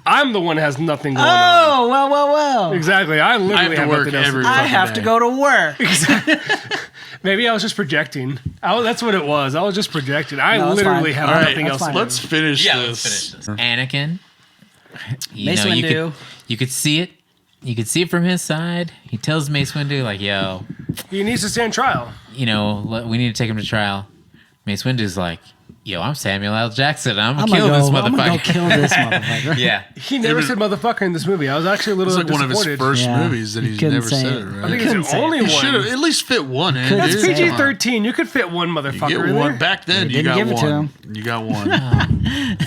I'm the one that has nothing going on. Oh, well. Exactly. I literally I have to work nothing else. every I fucking have to day. go to work. Maybe I was just projecting. That's what it was. I was just projecting. I No, that's literally fine. have All right, nothing else. that's to fine. do. Let's finish Yeah, this. let's finish this. Anakin. You Mace know, Windu. you could see it. You could see it from his side. He tells Mace Windu, like, yo, He needs to stand trial. you know, we need to take him to trial. Mace Windu's like, yo, I'm Samuel L. Jackson. I'm I'm gonna kill this I'm gonna go motherfucker. kill this motherfucker. Yeah. He never was- said motherfucker in this movie. I was actually a little It's like one of his disappointed. first Yeah, movies that he he's couldn't never say said it. it, I right? think Couldn't it's the say it. only He should have one. at least fit one in. Couldn't dude. say It's it. Come on. PG-13. You could fit one You motherfucker get in one. there. Back then, They you didn't got give it to one. him. You got one.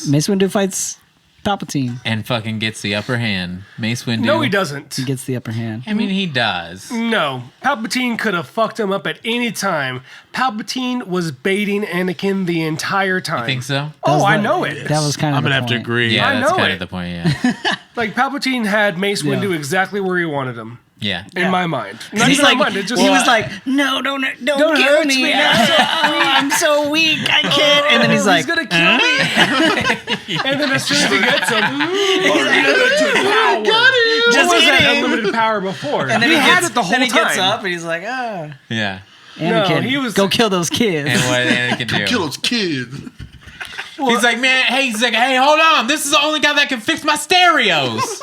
Mace Windu fights Palpatine. And fucking gets the upper hand. Mace Windu. No, he doesn't. He gets the upper hand. I mean, he does. No. Palpatine could have fucked him up at any time. Palpatine was baiting Anakin the entire time. Think so? That Oh, was I the- know it. That was kind of I'm the gonna have to point. agree. Yeah, I that's know kind it. of the point. Yeah. Like, Palpatine had Mace Yeah. Windu exactly where he wanted him. Yeah. In my mind. Not He's even like, in my mind. It just, he was like, no, don't Don't kill hurt me. me. I'm so weak. I can't. And then he's like, gonna kill me. And then as soon as he gets him, just what was that kidding. unlimited power before? And then he had gets, it the whole then he time. gets up and he's like, ah. Yeah. Anakin, he was- go kill those kids. And what Anakin do? Kill those kids. He's like, man, he's like, hey, hold on. This is the only guy that can fix my stereos.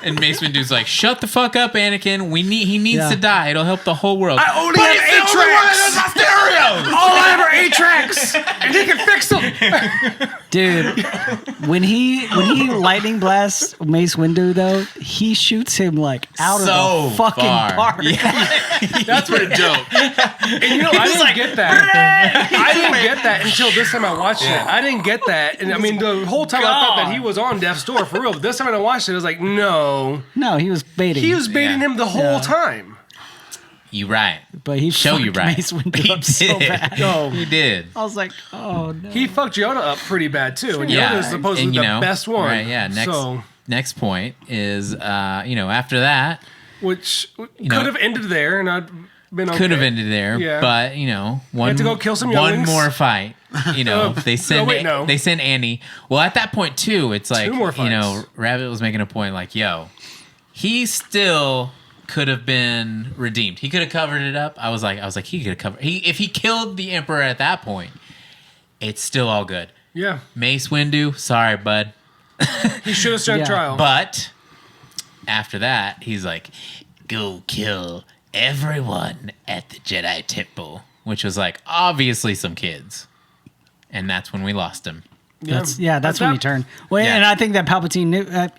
And Mace Windu's like, shut the fuck up, Anakin. He needs Yeah. to die. It'll help the whole world. I only But have he's the 8 only one that tracks. does my stereos. All I have are 8 tracks, and he can fix them. Dude, when he lightning blasts Mace Windu though, he shoots him like out So of the fucking far. park. Yeah. That's what Pretty dope. And you know, I didn't get that. I didn't get that until this time I watched it. I didn't get that. And I mean, the whole time I thought that he was on death's door for real. But this time when I watched it, I was like, no. No, he was baiting. He was baiting Yeah. him the whole time. You right. But he Show you fucked right. Mace Windu up so bad. Oh, He did. I was like, oh no. he fucked Yoda up pretty bad too, and Yeah. Yoda's supposedly And, the best one. Right, yeah. Next point is, after that, Which know, could have ended there, and I'd been okay. could have ended there, Yeah. but one had to go kill some one younglings. more fight. They send no. they send Annie. Well, at that point too, it's like 2 more fights. Rabbit was making a point like, yo, he still could have been redeemed. He could have covered it up. I was like he could have covered. If he killed the Emperor at that point, it's still all good. Yeah, Mace Windu, sorry, bud. he should have stood trial. But after that, he's like, go kill everyone at the Jedi Temple, which was like obviously some kids, and that's when we lost him. That's when he turned. Well, Yeah. and I think that Palpatine knew that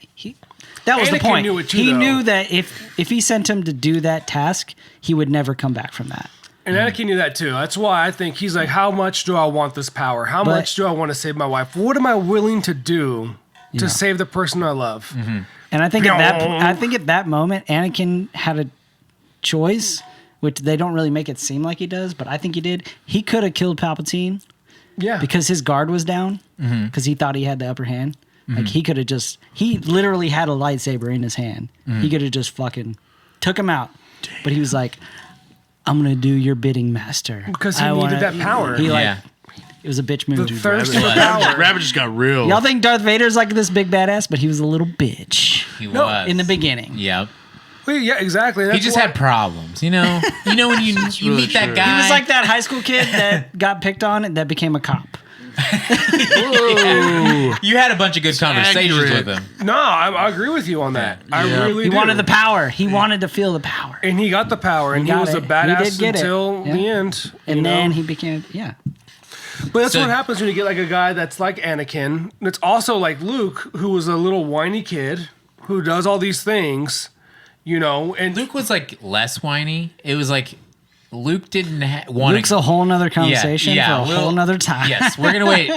was the Anakin point. knew it too, He though. knew that if he sent him to do that task, he would never come back from that. And Anakin knew that too. That's why I think he's like, how much do I want this power? How much do I want to save my wife? What am I willing to do to save the person I love? Mm-hmm. And I think at that moment, Anakin had a choice, which they don't really make it seem like he does, but I think he did. He could have killed Palpatine Yeah. because his guard was down Mm-hmm. because he thought he had the upper hand. Like he could have he literally had a lightsaber in his hand. Mm-hmm. He could have just fucking took him out. But he was like, I'm going to do your bidding, master. Because he needed that power. He Yeah. it was a bitch move. The thirst for Rabbit- power. Rabbit just got real. Y'all think Darth Vader's like this big badass, but he was a little bitch He was in the beginning. Yep. Well, yeah, exactly. He That's just why- had problems, when you really meet that true. guy. He was like that high school kid that got picked on and that became a cop. You had a bunch of good conversations accurate. with him. No, I agree with you on that. I really He do. wanted the power. He wanted to feel the power. And he got the power, and he got was a it. He badass did get it. until Yeah. the end. And then he became, But that's So- what happens when you get like a guy that's like Anakin. That's also like Luke, who was a little whiny kid who does all these things, and Luke was like less whiny. It was like Luke didn't want Luke's a whole nother conversation for a we'll- whole nother time. Yes, we're gonna wait.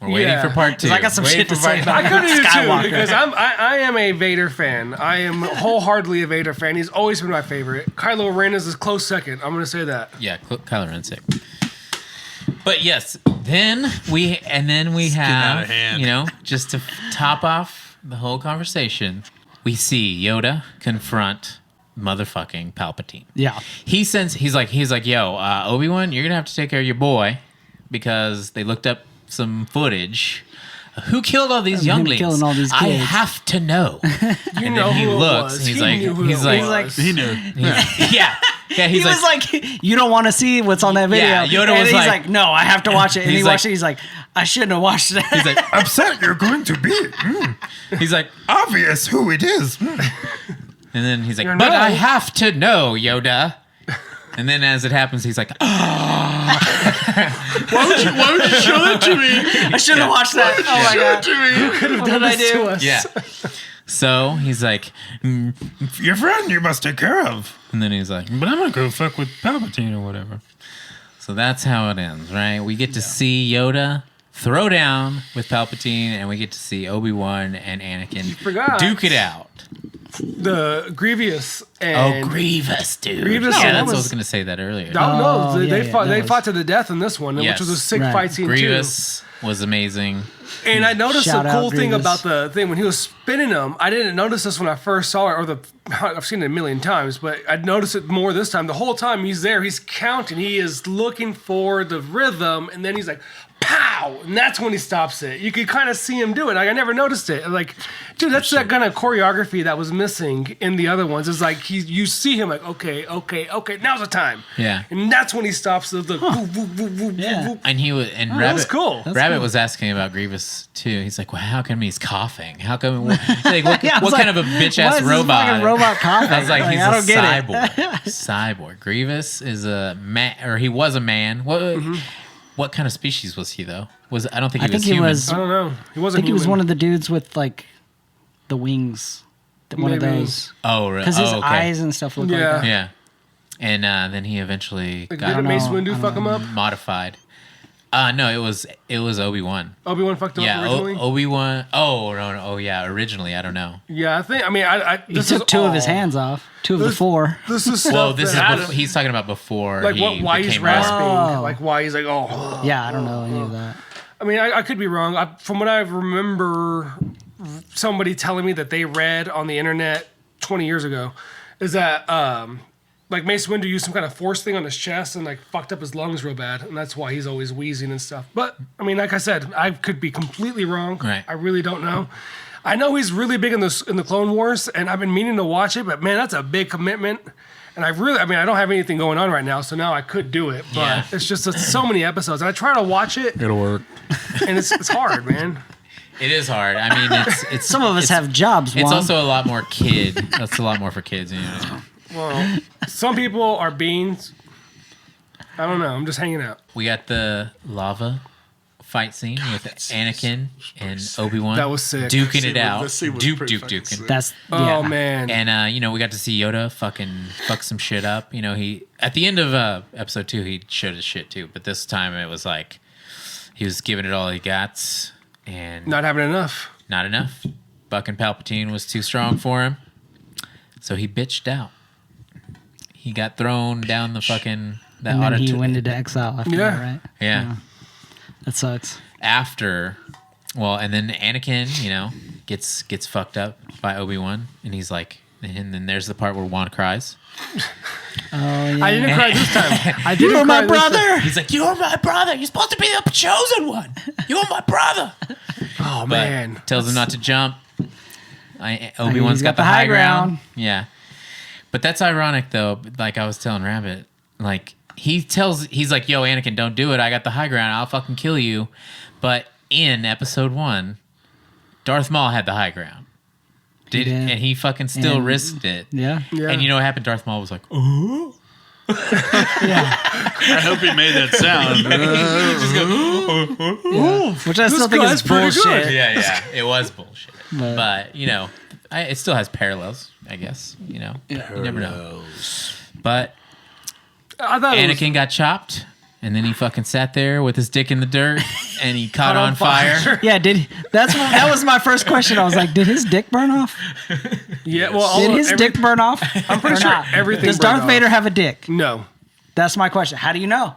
We're waiting Yeah. for part 2. I got some Waiting shit to for say part- about I could do too Skywalker. because I am a Vader fan. I am wholeheartedly a Vader fan. He's always been my favorite. Kylo Ren is a close second. I'm gonna say that. Yeah, Kylo Ren's sick. But yes, then we out of have, hand. just to top off the whole conversation, we see Yoda confront motherfucking Palpatine. Yeah. He's like, yo, Obi-Wan, you're gonna have to take care of your boy because they looked up some footage. Who killed all these Him younglings? killing all these I kids. have to know. And know then he who it looks. was. And he's He like, knew who he's it like, was. He knew. yeah. He He's was like, you don't want to see what's on that video. Yeah, Yoda and was he's like- no, I have to watch it. And He's he like- watched it. He's like, I shouldn't have watched that. he's like, Upset you're going to be. he's like, Obvious who it is. and then he's like, You're but no. I have to know, Yoda. And then as it happens, he's like, Why would you show that to me? I shouldn't have watched that. Oh my God. To me. What did I do? us. yeah. So he's like, Your friend you must take care of. and then he's like, But I'm going to go fuck with Palpatine or whatever. so that's how it ends, right? We get to see Yoda throw down with Palpatine, and we get to see Obi-Wan and Anakin forgot. duke it out. The Grievous and Grievous, dude. Grievous yeah, that's what I was- was going to say that earlier. no, Oh, they yeah, fought. that They was- fought to the death in this one, Yes. which was a sick Right. fight scene Grievous was amazing. too. And I noticed Shout the out cool thing Grievous. about the thing when he was spinning them. I didn't notice this when I first saw it, I've seen it a million times, but I noticed it more this time. The whole time he's there, he's counting, he is looking for the rhythm, and then he's like, pow, and that's when he stops it. You could kind of see him do it. Like I never noticed it. Like, dude, that's that kind of choreography that was missing in the other ones. It's like you see him like, okay, now's the time. Yeah. And that's when he stops the woo, woo, woo, woo, Yeah. woo. And that Rabbit was cool. Rabbit was asking about Grievous too. He's like, "Well, how come he's coughing? How come? Like, what Yeah, I was what like, kind of a bitch why ass is this robot? fucking robot coughing? I was like, he's I a don't get it. cyborg. Cyborg. Grievous is a man, or he was a man. What kind of species was he though? I don't think he I was think he human. was- I don't know. He I wasn't think he was human. one of the dudes with like the wings. One of Maybe. those. Oh, really? Because his okay. eyes and stuff look Yeah. like that. Yeah. And then he eventually Like, got didn't Mace know, Windu I fuck him up? modified. No, it was Obi-Wan. Obi-Wan fucked him Yeah, up originally? Obi-Wan. Oh, no. Oh, yeah, originally. I don't know. Yeah, I think, I mean, He this took is 2 of his all- hands off. 2 of the 4. This is stuff Well, this is that- he's talking about before like he why he's became rasping, Oh. like why he's like, oh. Yeah, I don't know any of that. I mean, I could be wrong. From what I remember, somebody telling me that they read on the internet 20 years ago, is that like Mace Windu used some kind of force thing on his chest and like fucked up his lungs real bad, and that's why he's always wheezing and stuff. But I mean, like I said, I could be completely wrong. Right. I really don't know. I know he's really big in the Clone Wars, and I've been meaning to watch it, but man, that's a big commitment. And I don't have anything going on right now, so now I could do it. But Yeah. it's just so many episodes, and I try to watch it, It'll work. and it's hard, man. It is hard. I mean, it's Some of us have jobs, It's Juan. also a lot more kid. That's a lot more for kids. You know. Well, some people are beans. I don't know. I'm just hanging out. We got the lava fight scene with Anakin and Obi-Wan. That was sick. Duking it out. That scene was Duke, pretty Duke, fucking Duking. sick. That's Oh man. And we got to see Yoda fucking fuck some shit up. You know, he at the end of episode 2 he showed his shit too, but this time it was like he was giving it all he got, and Not having enough. not enough. Fucking Palpatine was too strong for him, so he bitched out. He got thrown down the fucking that and then he auditor- went into exile after Yeah. that, right? Yeah. That sucks. After, well, and then Anakin, gets fucked up by Obi-Wan, and he's like, and then there's the part where Juan cries. Oh yeah. I didn't cry this time. I didn't You're my cry this time. brother. He's like, "You're my brother. You're supposed to be the chosen one. You're my brother." Oh But man. tells him not to jump. Obi-Wan's He's got the high ground. Yeah, but that's ironic though. Like I was telling Rabbit, like he's like, "Yo, Anakin, don't do it. I got the high ground. I'll fucking kill you." But in episode 1, Darth Maul had the high ground. did. And he fucking still And- risked it. Yeah. Yeah. And you know what happened? Darth Maul was like, "Oh." I hope he made that sound. Which I still think guy's is pretty good. bullshit. Yeah. It was bullshit. But- But, it still has parallels, I guess. You never know. But I thought it was Anakin got chopped, and then he fucking sat there with his dick in the dirt, and he caught on fire. Yeah, that was my first question. I was like, did his dick burn off? Yeah, well, Did his dick burn off? I'm pretty sure everything Does burned Darth off. Vader have a dick? No, That's my question. How do you know?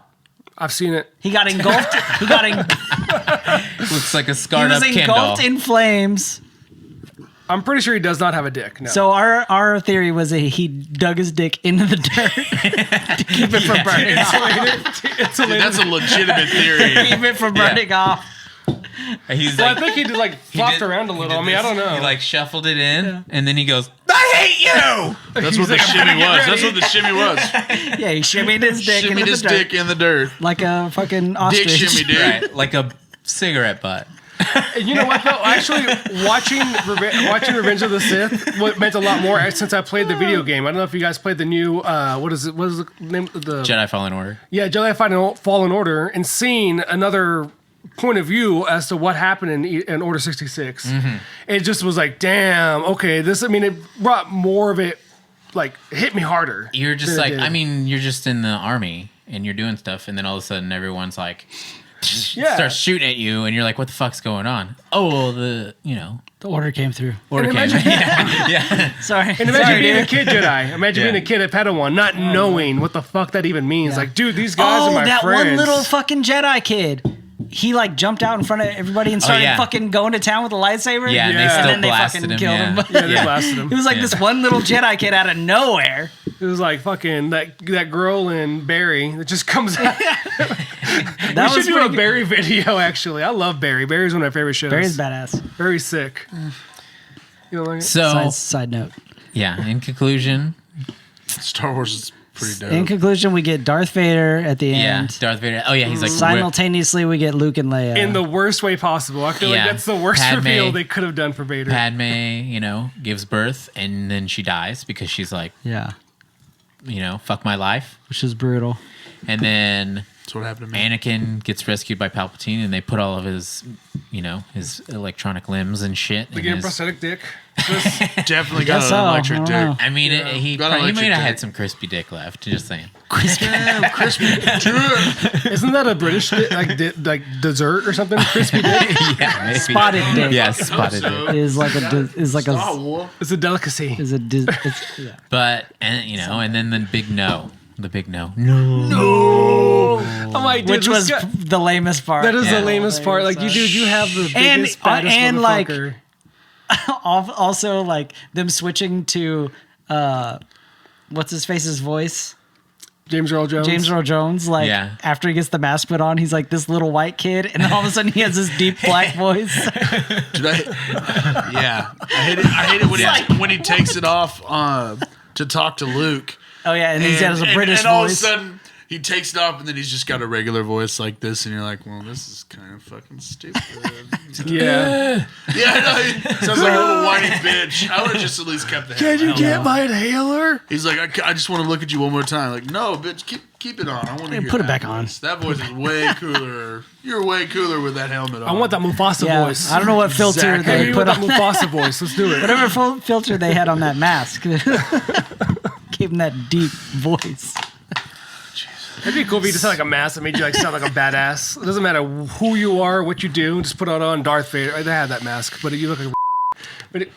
I've seen it. He got engulfed. He Looks like a scarred was up engulfed Kindle. in flames. I'm pretty sure he does not have a dick. No. So our theory was that he dug his dick into the dirt to keep it from burning off. Dude, that's a legitimate theory. Keep it from burning off. He's well, like, I think he did like he flopped did- around a he little. did I mean, I this. don't know. He like shuffled it in, and then he goes, "I hate you." That's what the shimmy was. That's what the shimmy was. Yeah, he shimmied his dick Shimmied into his the dirt dick in the dirt. like a fucking Dick ostrich. shimmy, dude. Right, like a cigarette butt. And you know what though? Actually, watching Revenge of the Sith meant a lot more since I played the video game. I don't know if you guys played the new what is the name of the Jedi Fallen Order. Yeah, Jedi Fallen Order, and seeing another point of view as to what happened in Order 66. It just was like, damn, okay, it brought more of it, like, hit me harder. You're just than it like, did. you're just in the army and you're doing stuff, and then all of a sudden everyone's like, Yeah. starts shooting at you, and you're like, what the fuck's going on? Oh, well, the The order came through. order And came. imagine- Yeah. Sorry. And imagine being a kid Jedi. Imagine Yeah. being a kid at Padawan, not knowing what the fuck that even means. Yeah. Like, dude, these guys are my that friends. one little fucking Jedi kid. He like jumped out in front of everybody and started yeah. fucking going to town with a lightsaber. Yeah, and they Yeah. still And then they blasted fucking him. killed Yeah. him. Yeah, they blasted him. He was like this one little Jedi kid out of nowhere. It was like fucking that girl in Barry that just comes out. That We was should do a pretty good. Barry video, actually. I love Barry. Barry's one of my favorite shows. Barry's badass. Very sick. You know, like So, Side note. yeah, in conclusion, Star Wars is pretty dope. In conclusion, we get Darth Vader at the yeah, end. Darth Vader. Oh, yeah, he's like, Simultaneously, we get Luke and Leia. in the worst way possible. I feel Yeah. like that's the worst Padme. reveal they could have done for Vader. Padme, gives birth, and then she dies because she's like, yeah, fuck my life. which is brutal. And then That's what happened to me. Anakin gets rescued by Palpatine, and they put all of his, his electronic limbs and shit. They in get a his- prosthetic dick. Definitely got guess an so. electric I don't know. dick. I mean, he Got an may electric have had dick. some crispy dick left. Just saying. Damn, crispy dick. Isn't that a British like dessert or something? Crispy dick. Yeah, maybe. Spotted dick. Yeah, spotted so. dick. Is like Star a Wars. It's a delicacy. yeah. But and then the big no. The big no. Oh my dude, Which was this guy- the lamest part. that is Yeah. the lamest part. Like, you have the biggest, baddest and, like, motherfucker. Also, like them switching to what's his face's voice, James Earl Jones. James Earl Jones. Like Yeah. after he gets the mask put on, he's like this little white kid, and then all of a sudden he has this deep black voice. Yeah, I hate it when he takes it off to talk to Luke. Oh yeah, and he has a British and all of a voice. sudden he takes it off, and then he's just got a regular voice like this, and you're like, well, this is kind of fucking stupid. Yeah. Yeah, I know. He sounds like a little whiny bitch. I would have just at least kept the Can you helmet. get my inhaler? He's like, I just want to look at you one more time. Like, no, bitch, keep it on. I want to hear put it that back on. voice. That voice is way cooler. You're way cooler with that helmet on. I want that Mufasa Yeah, voice. I don't know what filter Exactly. Hey, they you put want on that that. Mufasa voice. Let's do it. Whatever filter they had on that mask gave him that deep voice. It'd be cool if you just had like a mask that made you like sound like a badass. It doesn't matter who you are, what you do. Just put it on Darth Vader. They had that mask, but you look like. But it,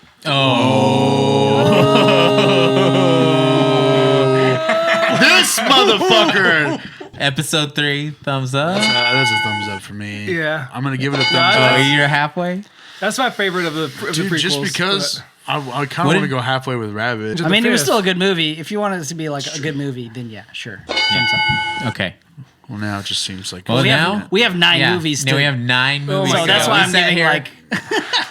this motherfucker. Episode 3, thumbs up. That's a thumbs up for me. Yeah. I'm gonna give it a thumbs Yeah, up. Oh, you're halfway. that's my favorite of the Dude, prequels. just because I kind What of want to did- go halfway with Rabbit. I mean, it was fifth. still a good movie. If you wanted it to be like a good movie, then yeah, sure. Thumbs up. Okay. Well, now it just seems like Well, We now have, we have 9 yeah. movies. Now we have 9 movies. so to that's go. why We I'm sat getting here- like.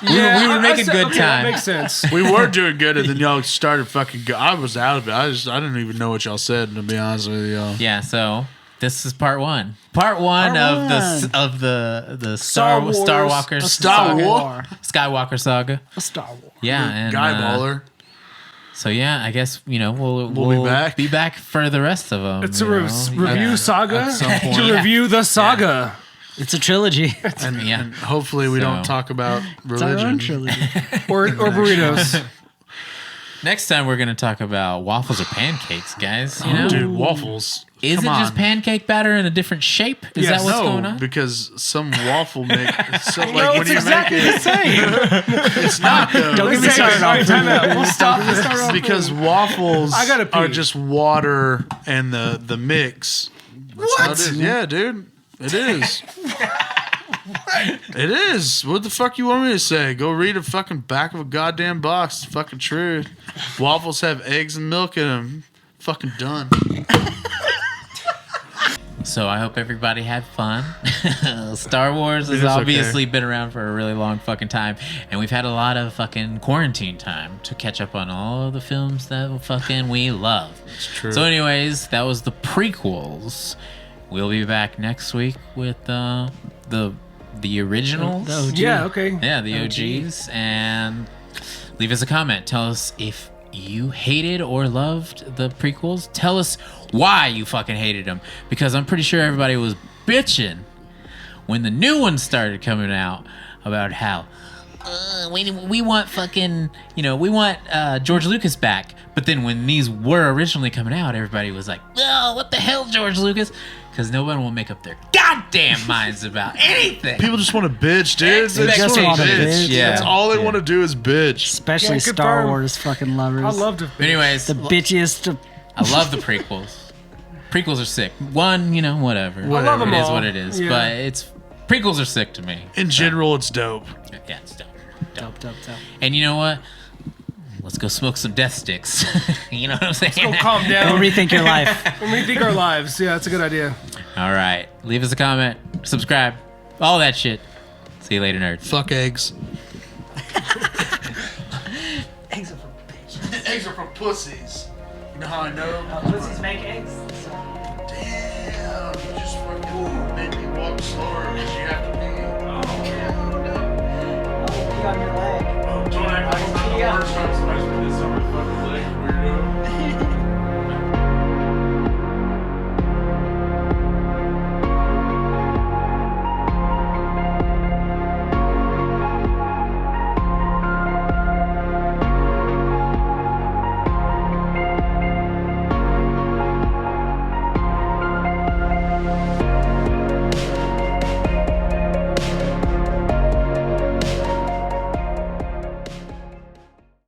we were making good okay, time. That makes sense. we were doing good, and then y'all started fucking. I was out of it. I didn't even know what y'all said. To be honest with y'all. Yeah. So this is part 1. Part 1 of the Star Wars. Walker Star saga. Wars. Skywalker saga. A Star Wars. Yeah. And, Guy baller. So yeah, I guess we'll be back. for the rest of them. It's a review saga at some point. to review the saga. It's a trilogy. And, Yeah. and hopefully we So- don't talk about It's our own religion. trilogy. Or burritos. Next time we're gonna talk about waffles or pancakes, guys. You know, Dude, waffles. is Come it just on. pancake batter in a different shape? Is Yes. that what's No, going on? because some waffle make so like No, when it's you exactly make the it, same. it's not though. Don't get me Say it. started All on right, time out. We'll stop this. Because waffles I gotta pee. are just water and the mix. That's how it is. Yeah, dude. It is. It is. What the fuck you want me to say? Go read a fucking back of a goddamn box. It's fucking true. Waffles have eggs and milk in them. Fucking done. So I hope everybody had fun. Star Wars has It is obviously okay. been around for a really long fucking time, and we've had a lot of fucking quarantine time to catch up on all the films that fucking we love. It's true. So, anyways, that was the prequels. We'll be back next week with the originals. The OG. Yeah, okay. Yeah, the OGs. And leave us a comment. Tell us if you hated or loved the prequels. Tell us why you fucking hated them. Because I'm pretty sure everybody was bitching when the new ones started coming out about how we want fucking, we want George Lucas back. But then when these were originally coming out, everybody was like, oh, what the hell, George Lucas? Because no one will make up their goddamn minds about anything. People just want to bitch, dude. They just Expectations. want to bitch. bitch. Yeah. That's all they Yeah. want to do is bitch. Especially Yeah, Star confirm. Wars fucking lovers. I love to. Anyways, the bitchiest. I love the prequels. Prequels are sick. One, whatever. I love them It is all. what it is. Yeah. But prequels are sick to me. In general, it's dope. Yeah, it's dope. Dope. And you know what? Let's go smoke some death sticks. You know what I'm saying? Go calm Don't down. rethink your life. When we think our lives. Yeah, that's a good idea. All right. Leave us a comment. Subscribe. All that shit. See you later, nerds. Fuck eggs. Eggs are for bitches. Eggs are for pussies. You know how I know? Pussies make eggs. Damn, you just fucking.